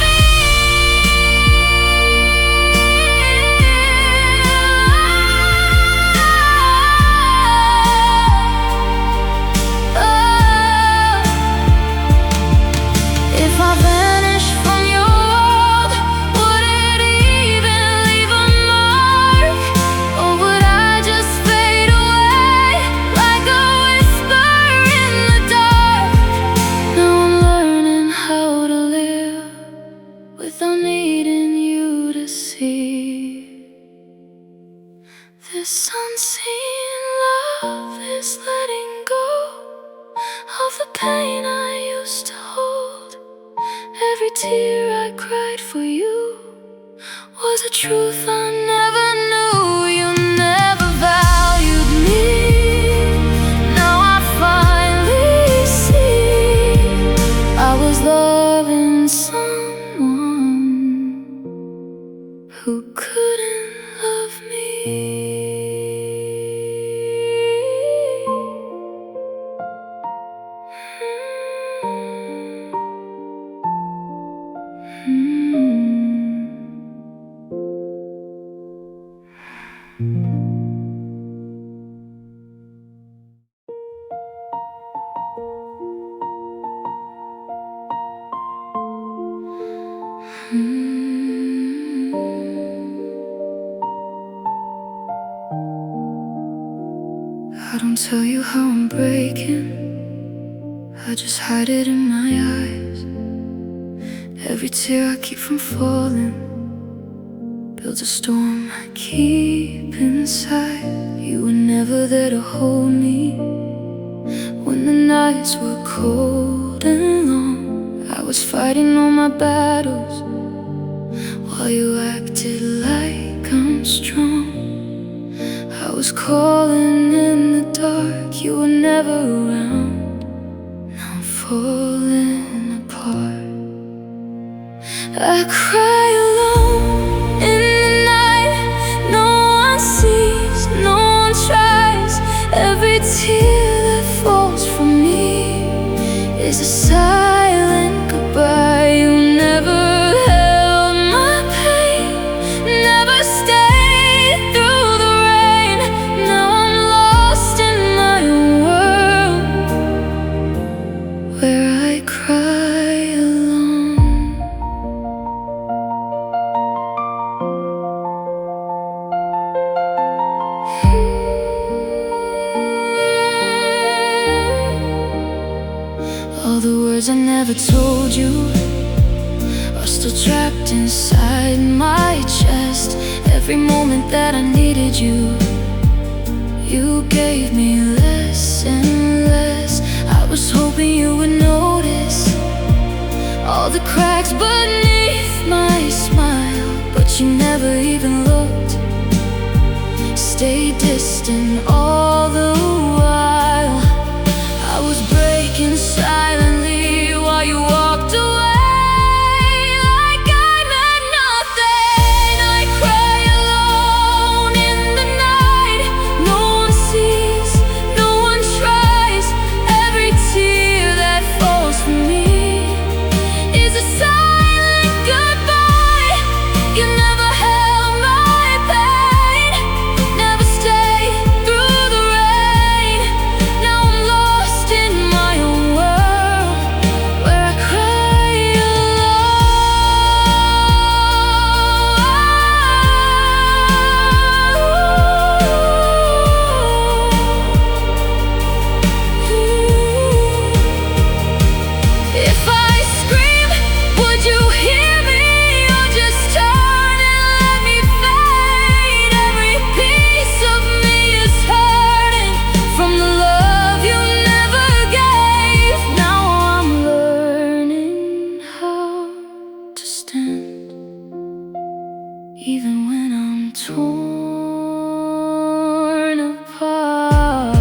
If I vanished from your world, would it even leave a mark? Or would I just fade away like a whisper in the dark? Now I'm learning how to live without needing you to see. This unseen love is letting go of the pain I used to hold. Every tear I cried for you was a truth I never knew. You never valued me, now I finally see. I was loving someone who couldn't love me. I don't tell you how I'm breaking, I just hide it in my eyes. Every tear I keep from falling builds a storm I keep inside. You were never there to hold me when the nights were cold and long. I was fighting all my battles while you acted like I'm strong. I was calling in the dark, you were never around. Now I'm falling apart. I cry alone in the night. No one sees, no one tries. Every tear that falls from me is a silent goodbye. You never held my pain, never stayed through the rain. Now I'm lost words I never told you are still trapped inside my chest. Every moment that I needed you, you gave me less and less. I was hoping you would notice all the cracks beneath my smile, but you never even looked. Stayed distant all the while. I was breaking silently while you walked away. Even when I'm torn apart,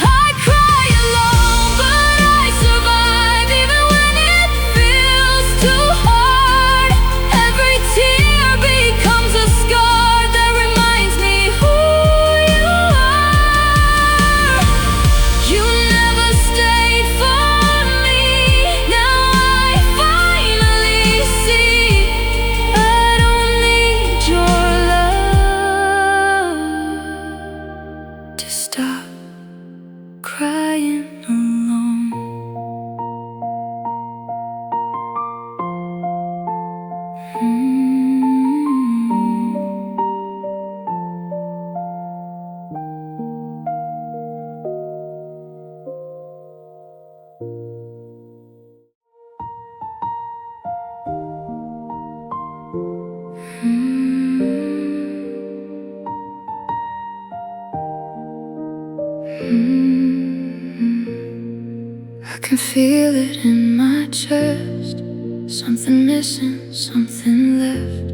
I cry alone, but I survive. Even when it feels too hard, every tear becomes a scar that reminds me who you are. You never stayed for me. Now I finally see stop crying alone. I can feel it in my chest. Something missing, something left.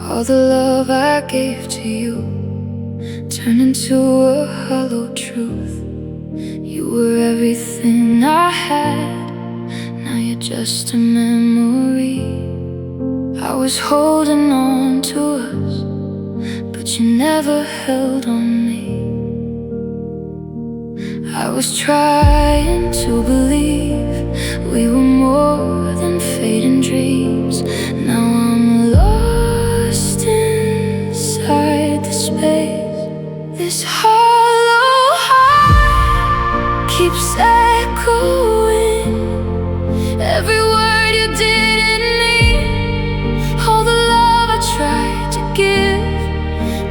All the love I gave to you turned into a hollow truth. You were everything I had, now you're just a memory. I was holding on to us, but you never held on me. I was trying to believe we were more than fading dreams. Now I'm lost inside the space. This hollow heart keeps echoing every word you didn't mean. All the love I tried to give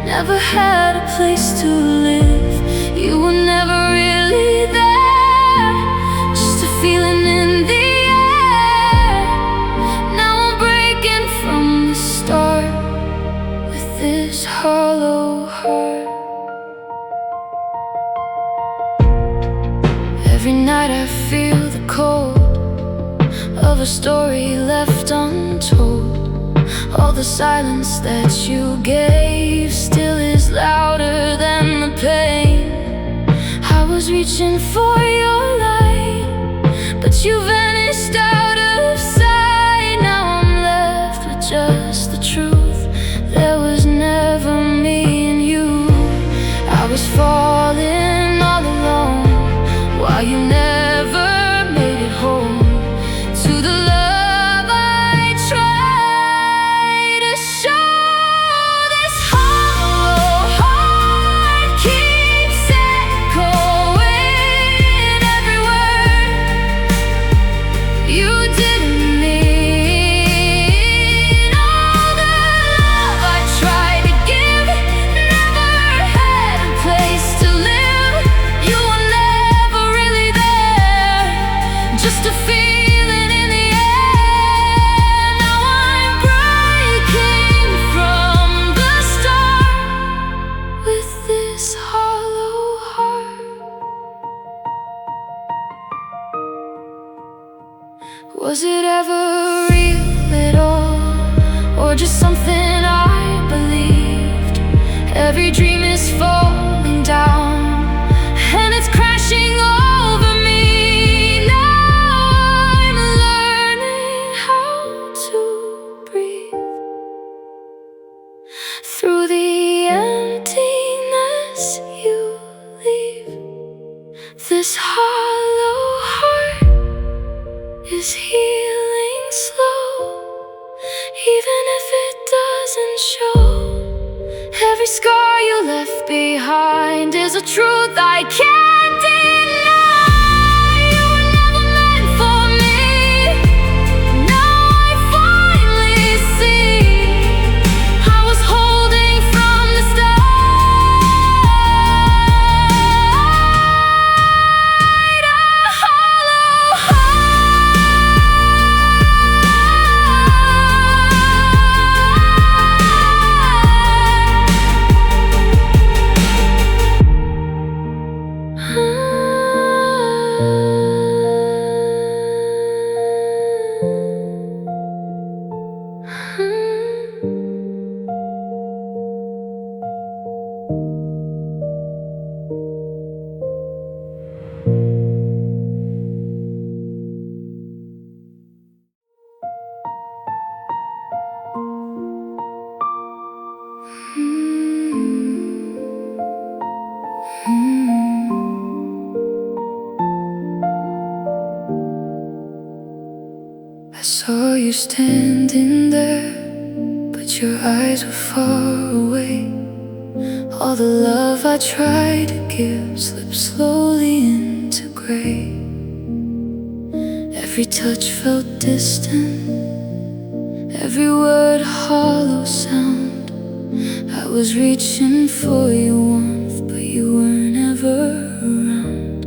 never had a place to live. You were never really there, just a feeling in the air. Now I'm breaking from the start with this hollow heart. Every night I feel the cold of a story left untold. All the silence that you gave still is louder than the pain. I was reaching for your light, but you vanished out of sight. Now I'm left with just the truth. There was never me and you. I was falling all alone while you never made it home to the love I tried to show. This hollow heart keeps echoing every word you Every dream is falling down, and it's crashing over me. Now I'm learning how to breathe through the emptiness you leave. This hollow heart is healing slow, even if it doesn't show. Every scar you left behind is a truth I can't deny. You were never meant for me. Now I finally see I was holding from the start. A hollow I saw you standing there, but your eyes were far away. All the love I tried to give slipped slowly into gray. Every touch felt distant, every word a hollow sound. I was reaching for your warmth, but you were never around.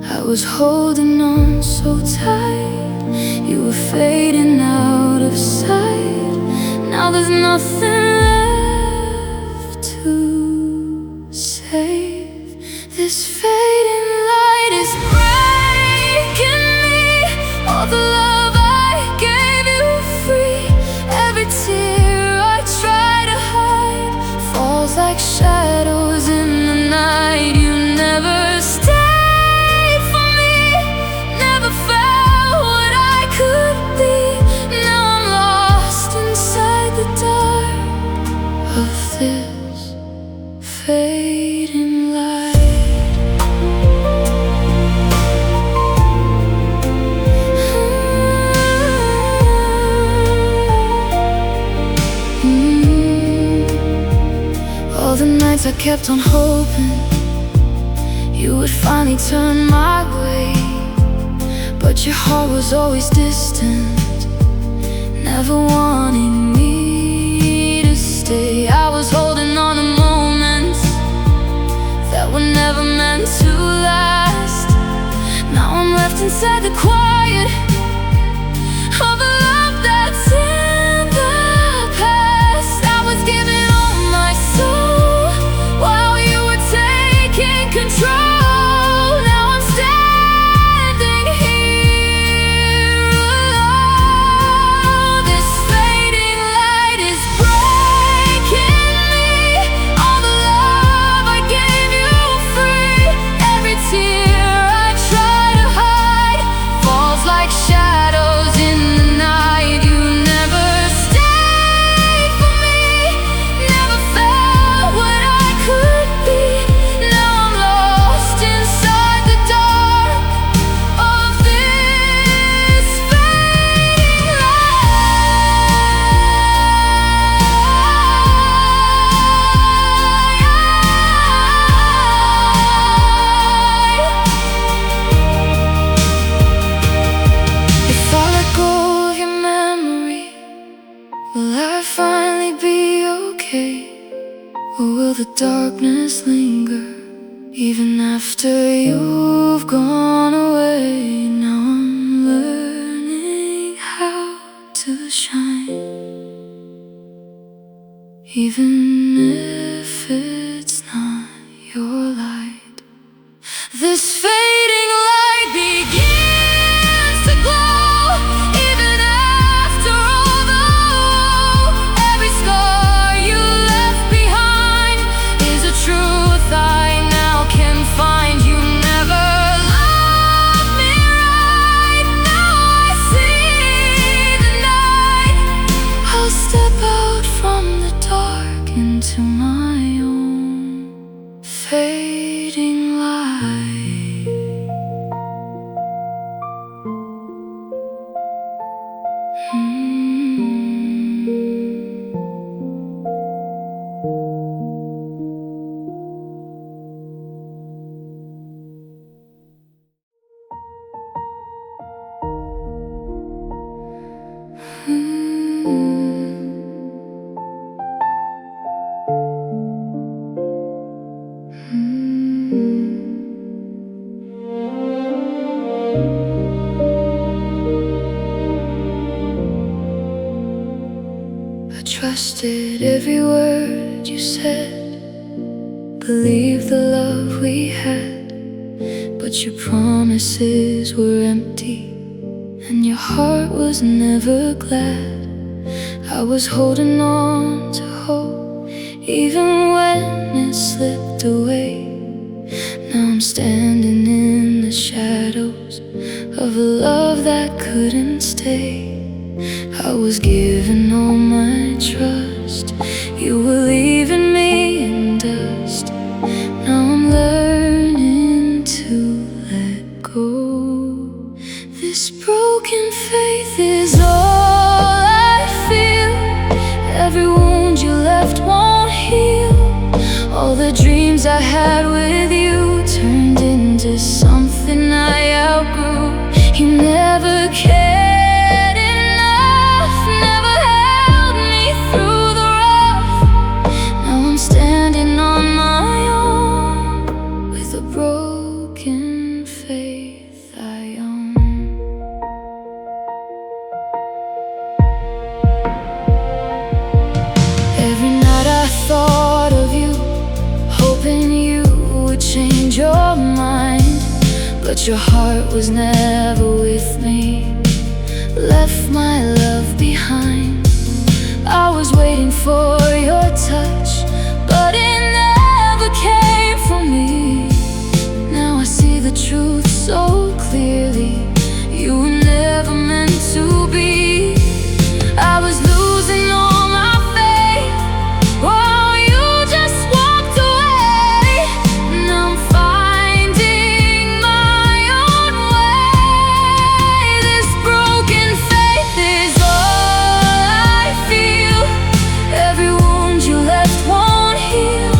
I was holding on so tight, you were fading out of sight. Now there's nothing left to save. This fading light is breaking me. All the love I gave you free. Every tear I try to hide falls like shadows in the night. You never stayed for me, never felt what I could be. Now I'm lost inside the dark of this fading light. All the nights I kept on hoping you would finally turn my way, but your heart was always distant, never wanting me to stay. I was holding on to moments that were never meant to last. Now I'm left inside the quiet of a love that's in the past. I was giving all my soul while you were taking control. Now I'm standing here alone. This fading light is breaking me. All the love I gave you free. Every tear I try to hide falls like shadows in the night. You never stayed for me, never felt what I could be. Now I'm lost inside the dark of this fading light. If I let go of your memory, will I finally be okay? Or will the darkness linger even after you've gone away? Now I'm learning how to shine, even if it's not your light. This fading light begins to glow, even after all the woe. Every scar you left behind into my own fading light. I trusted every word you said, believed the love we had, but your promises were empty, and your heart was never glad. I was holding on to hope, even when it slipped away. Now I'm standing in the shadows of a love that couldn't stay. I was giving all my trust, you were leaving me in dust. Now I'm learning to let go. This broken faith is all I feel. Every wound you left won't heal. All the dreams I had with you turned into something I outgrew. You never cared enough, never held me through the rough. Now I'm standing on my own with a broken faith I own. Every night I thought of you, hoping you would change your mind, but your heart was never with me, left my love behind. I was waiting for your touch, but it never came from me. Now I see the truth so clearly, you were never meant to be. I was losing all my faith while you just walked away. Now I'm finding my own way. This broken faith is all I feel. Every wound you left won't heal.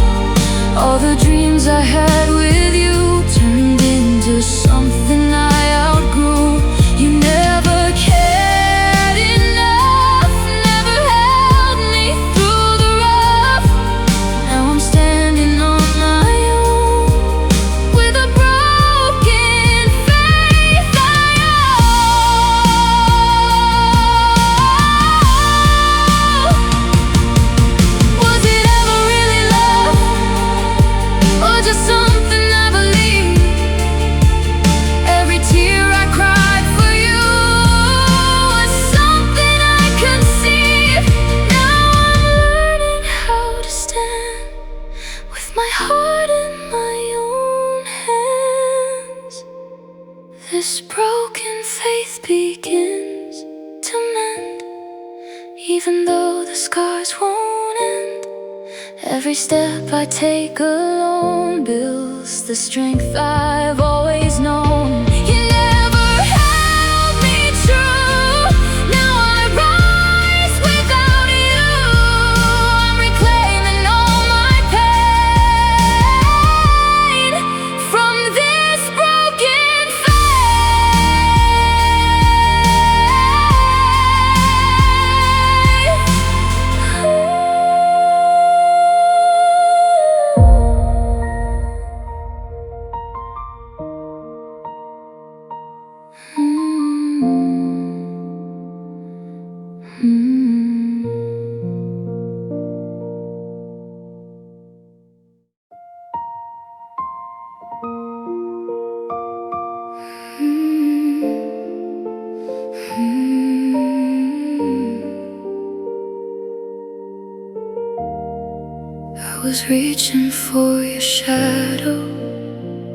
All the dreams I had with you turned into something I outgrew. You never cared enough, never held me through the rough. Now I'm standing on my own with a broken faith I own. Was it ever really love, or just something I believed? Every tear I cried for you was something I conceived. Now I'm learning how to stand with my heart in my own hands. This broken faith begins to mend, even though the scars won't end. Every step I take alone builds the strength I've always known. You never held me true. Now I rise without you. I'm reclaiming all my pain from this broken I was reaching for your shadow,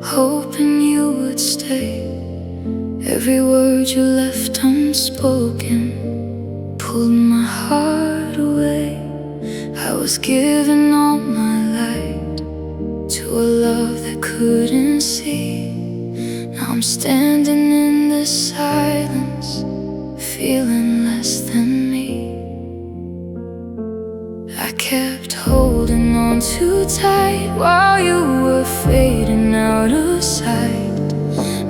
hoping you would stay. Every word you left unspoken pulled my heart away. I was was giving all my light to a love that couldn't see. Now I'm standing in the silence, feeling less than me. I kept holding on too tight while you were fading out of sight.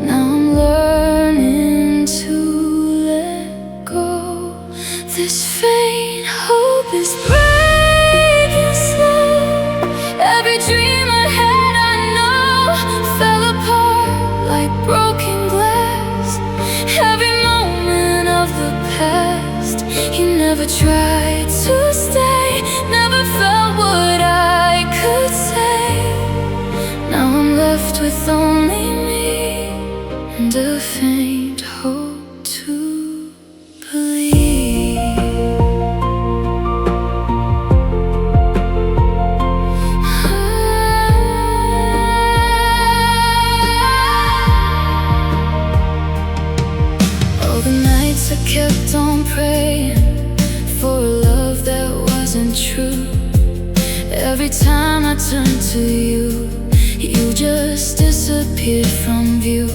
Now I'm learning to let go. This faint hope is breaking slow. Every dream I had, I know, fell apart like broken glass. Every moment of the past, you never tried to stay, never felt what I could say. Now I'm left with only me and a faint hope to believe. All the nights I kept on praying for a love that wasn't true. Every time I turned to you, you just disappeared from view.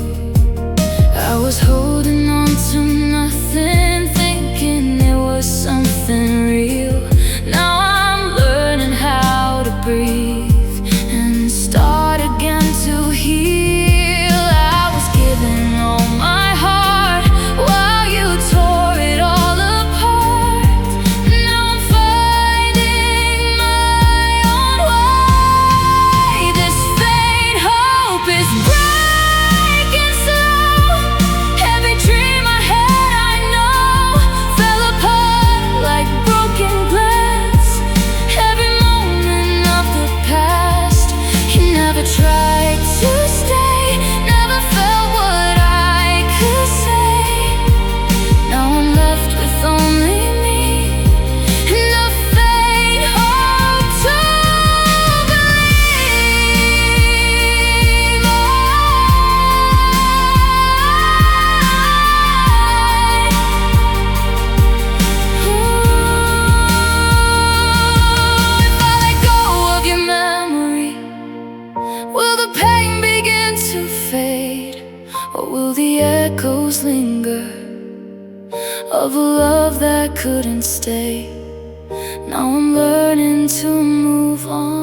I was holding on to nothing, thinking it was something real. Now I'm learning how to breathe and start again to heal. I was giving all my heart while you tore it all apart. Now I'm finding my own way. This faint hope is breaking slow. Every dream I had, I know, fell apart like broken glass. Every moment of the past, you never tried to stay, never felt what I could say. Now I'm left with only me and a faint hope to believe. If I let go of your memory, will the pain begin to fade? Or will the echoes linger of a love that couldn't stay? Now I'm learning to move on,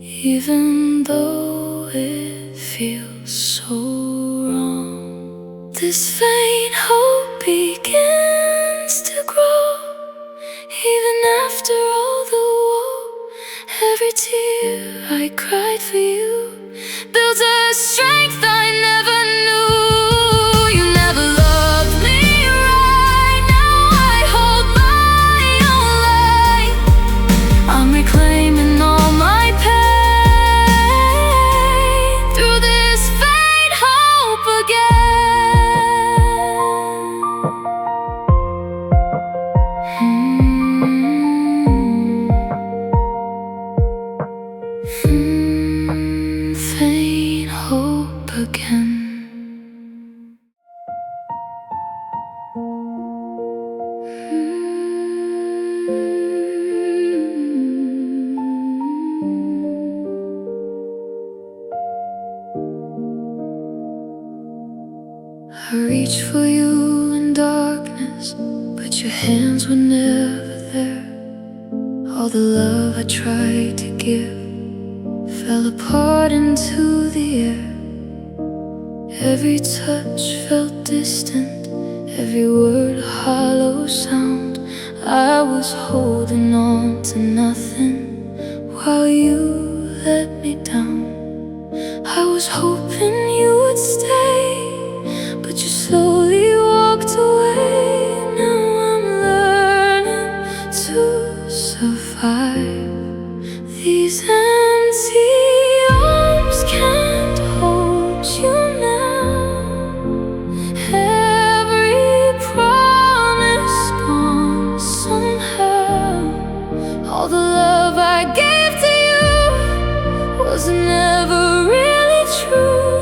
even though it feels so wrong. This faint hope begins to grow, even after all the woe. Every tear I cried for you builds a strength I never knew. You never loved me right. Now I hold my own light. I'm reclaiming all my pain through this faint hope again. Faint hope again. I reached for you in darkness, but your hands were never there. All the love I tried to give fell apart into the air. Every touch felt distant, every word a hollow sound. I was holding on to nothing while you let me down. I was hoping you would stay, but you slowly walked away. Now I'm learning to survive. These empty arms can't hold you now. Every promise gone somehow. All the love I gave to you was never really true.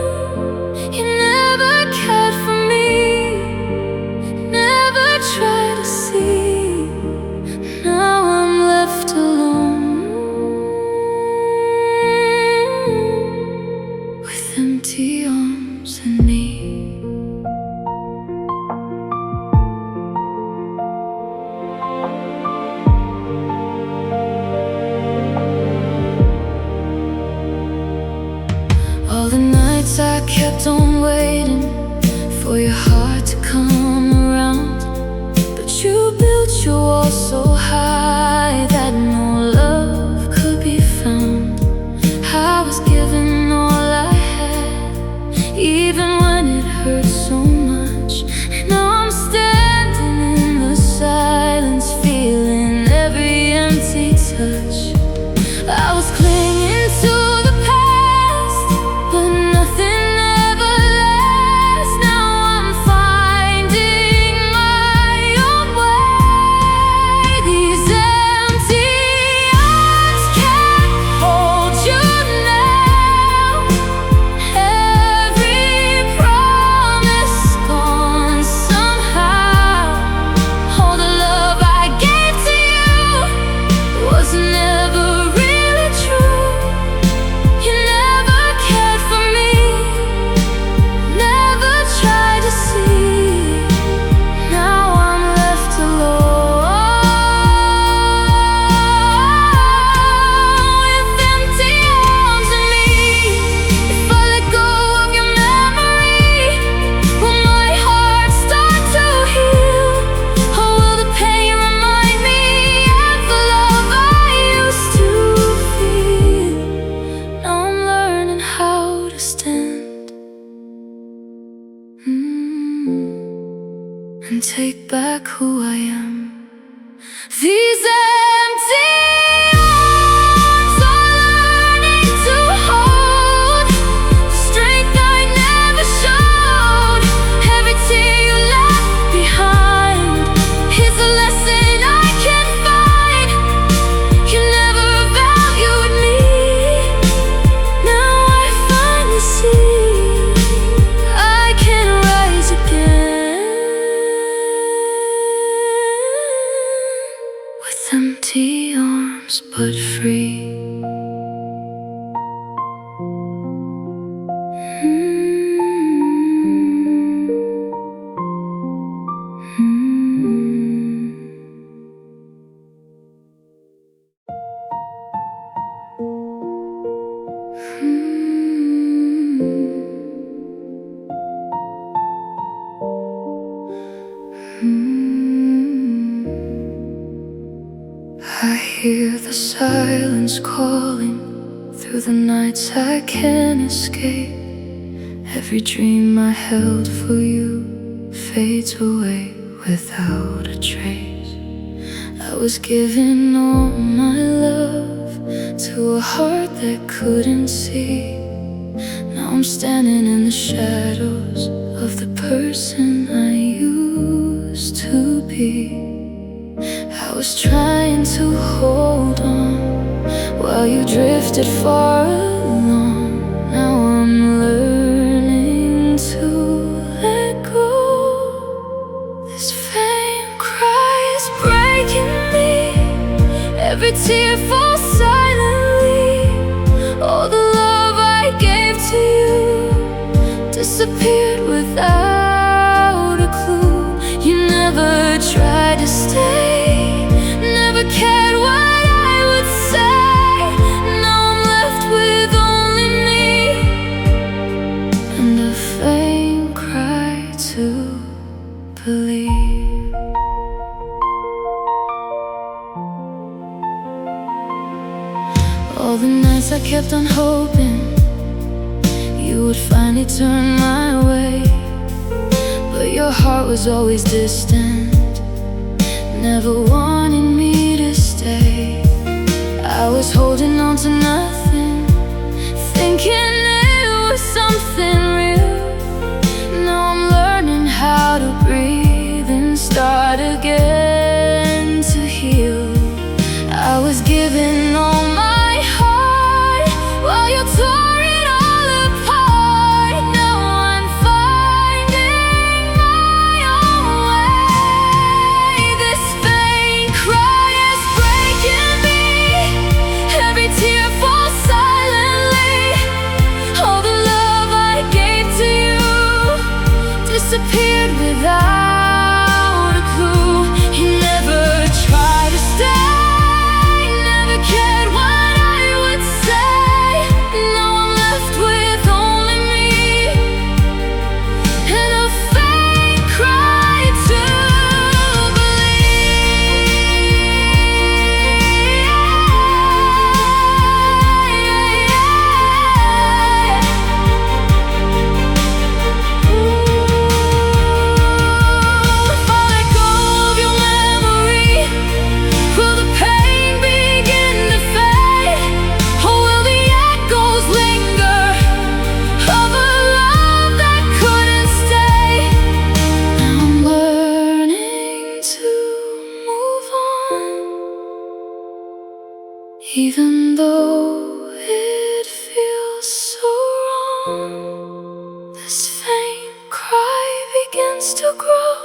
You never kept on waiting for your heart to come around, but you built your wall so high that no love could be found. I was giving all I had, even when it hurt so much. Now I'm standing in the silence, feeling every empty touch. I was clinging to the past, but nothing ever lasts. Now I'm finding my own way. These empty arms can't hold you now. Every promise gone somehow. All the love I gave to you was never really true. You never cared for me, never tried to see. Now I'm left alone with empty arms and me. If I let go of your memory, will my heart start to heal? Or will the pain remind me of the love I used to feel? Now I'm learning how to stand and take back who I am. These empty arms are learning to hold the strength I never showed. Every tear you left behind is a lesson I can't find. You never valued me. Now I finally see I can rise again with empty arms but free. I hear the silence calling through the nights I can't escape. Every dream I held for you fades away without a trace. I was giving all my love to a heart that couldn't see. Now I'm standing in the shadows of the person I used to be. I was trying to hold on while you drifted far along. Now I'm learning to let go. This vain cry is breaking me. Every tear falls silently. All the love I gave to you disappeared without a clue. You never tried to stay, never cared what I would say. Now I'm left with only me and a faint cry to believe. All the nights I kept on hoping you would finally turn my way, but your heart was always distant, never wanted me to stay. I was holding on to nothing, thinking it was something real. Now I'm learning how to breathe and start again to heal. I was giving all my heart while you tore it all apart. Now I'm finding my own way. This faint cry Even though it feels so wrong, this faint cry begins to grow.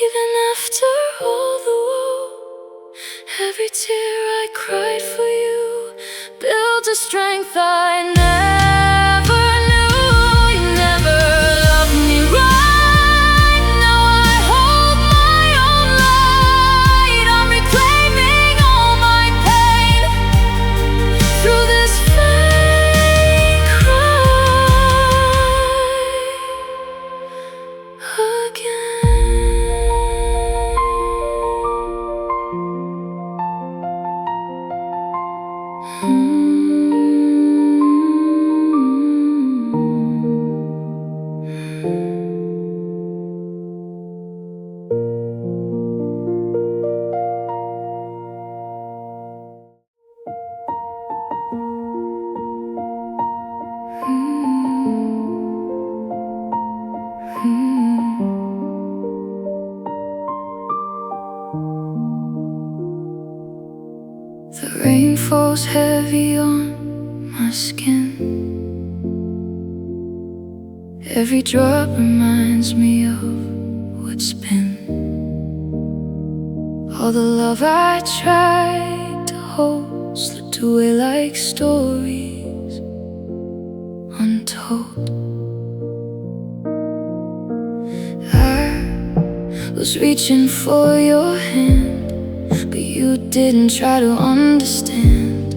Even after all the woe, every tear I cried for you built a strength I never knew. You never loved me right. Now I hold my own light. I'm reclaiming all my pain through this faint cry again. The rain falls heavy on my skin. Every drop reminds me of what's been. All the love I tried to hold slipped away like stories untold. I was reaching for your hand, but you didn't try to understand.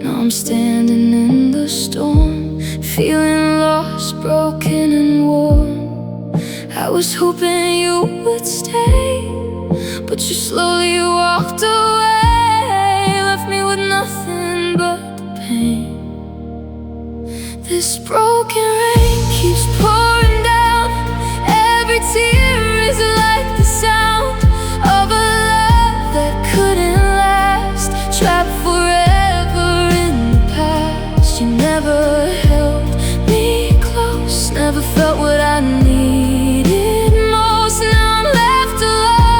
Now I'm standing in the storm, feeling lost, broken and worn. I was hoping you would stay, but you slowly walked away, left me with nothing but the pain. This broken rain keeps pouring down. Every tear is like the sound of a love that couldn't last, trapped forever in the past. You never held me close, never felt what I needed most. Now I'm left alone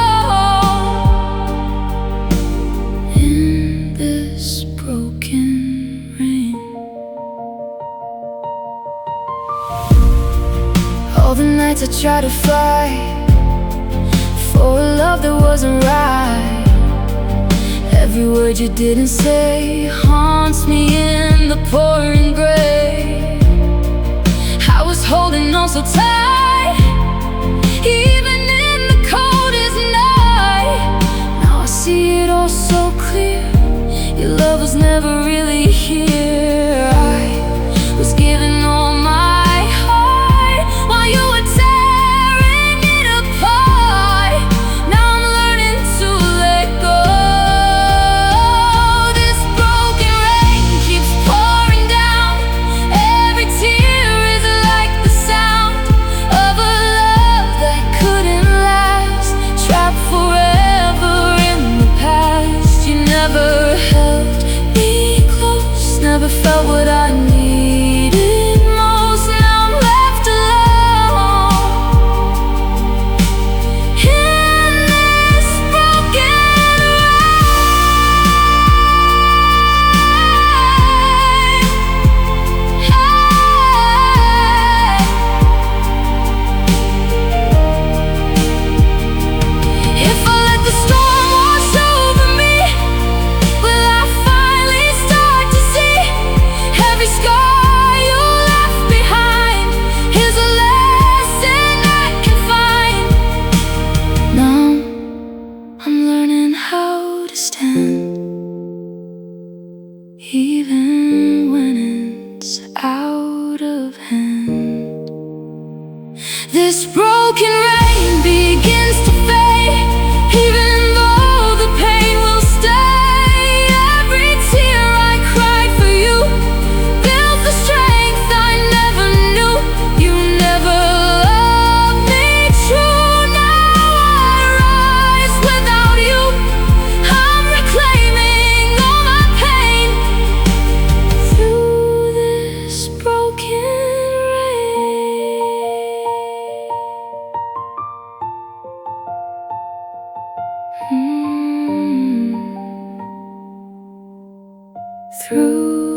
in this broken rain. All the nights I tried to fight for a love that wasn't right. Every word you didn't say haunts me in the pouring gray. I was holding on so tight, even in the coldest night. Now I see it all so clear. Your love was never really here. I was giving all my heart while you were tearing it apart. Now I'm learning to let go. This broken rain keeps pouring down. Every tear is like the sound of a love that couldn't last, trapped forever in the past. You never held me close, never felt what I needed most. Now I'm left alone in this broken If I let the storm wash over me, will I finally start to see every scar you left behind is a lesson I can find? Now I'm learning how to stand, even when it's out of hand. This broken rain begins to fade, even though the pain will stay. Every tear I cried for you built the strength I never knew. You never loved me true. Now I rise without you. I'm reclaiming through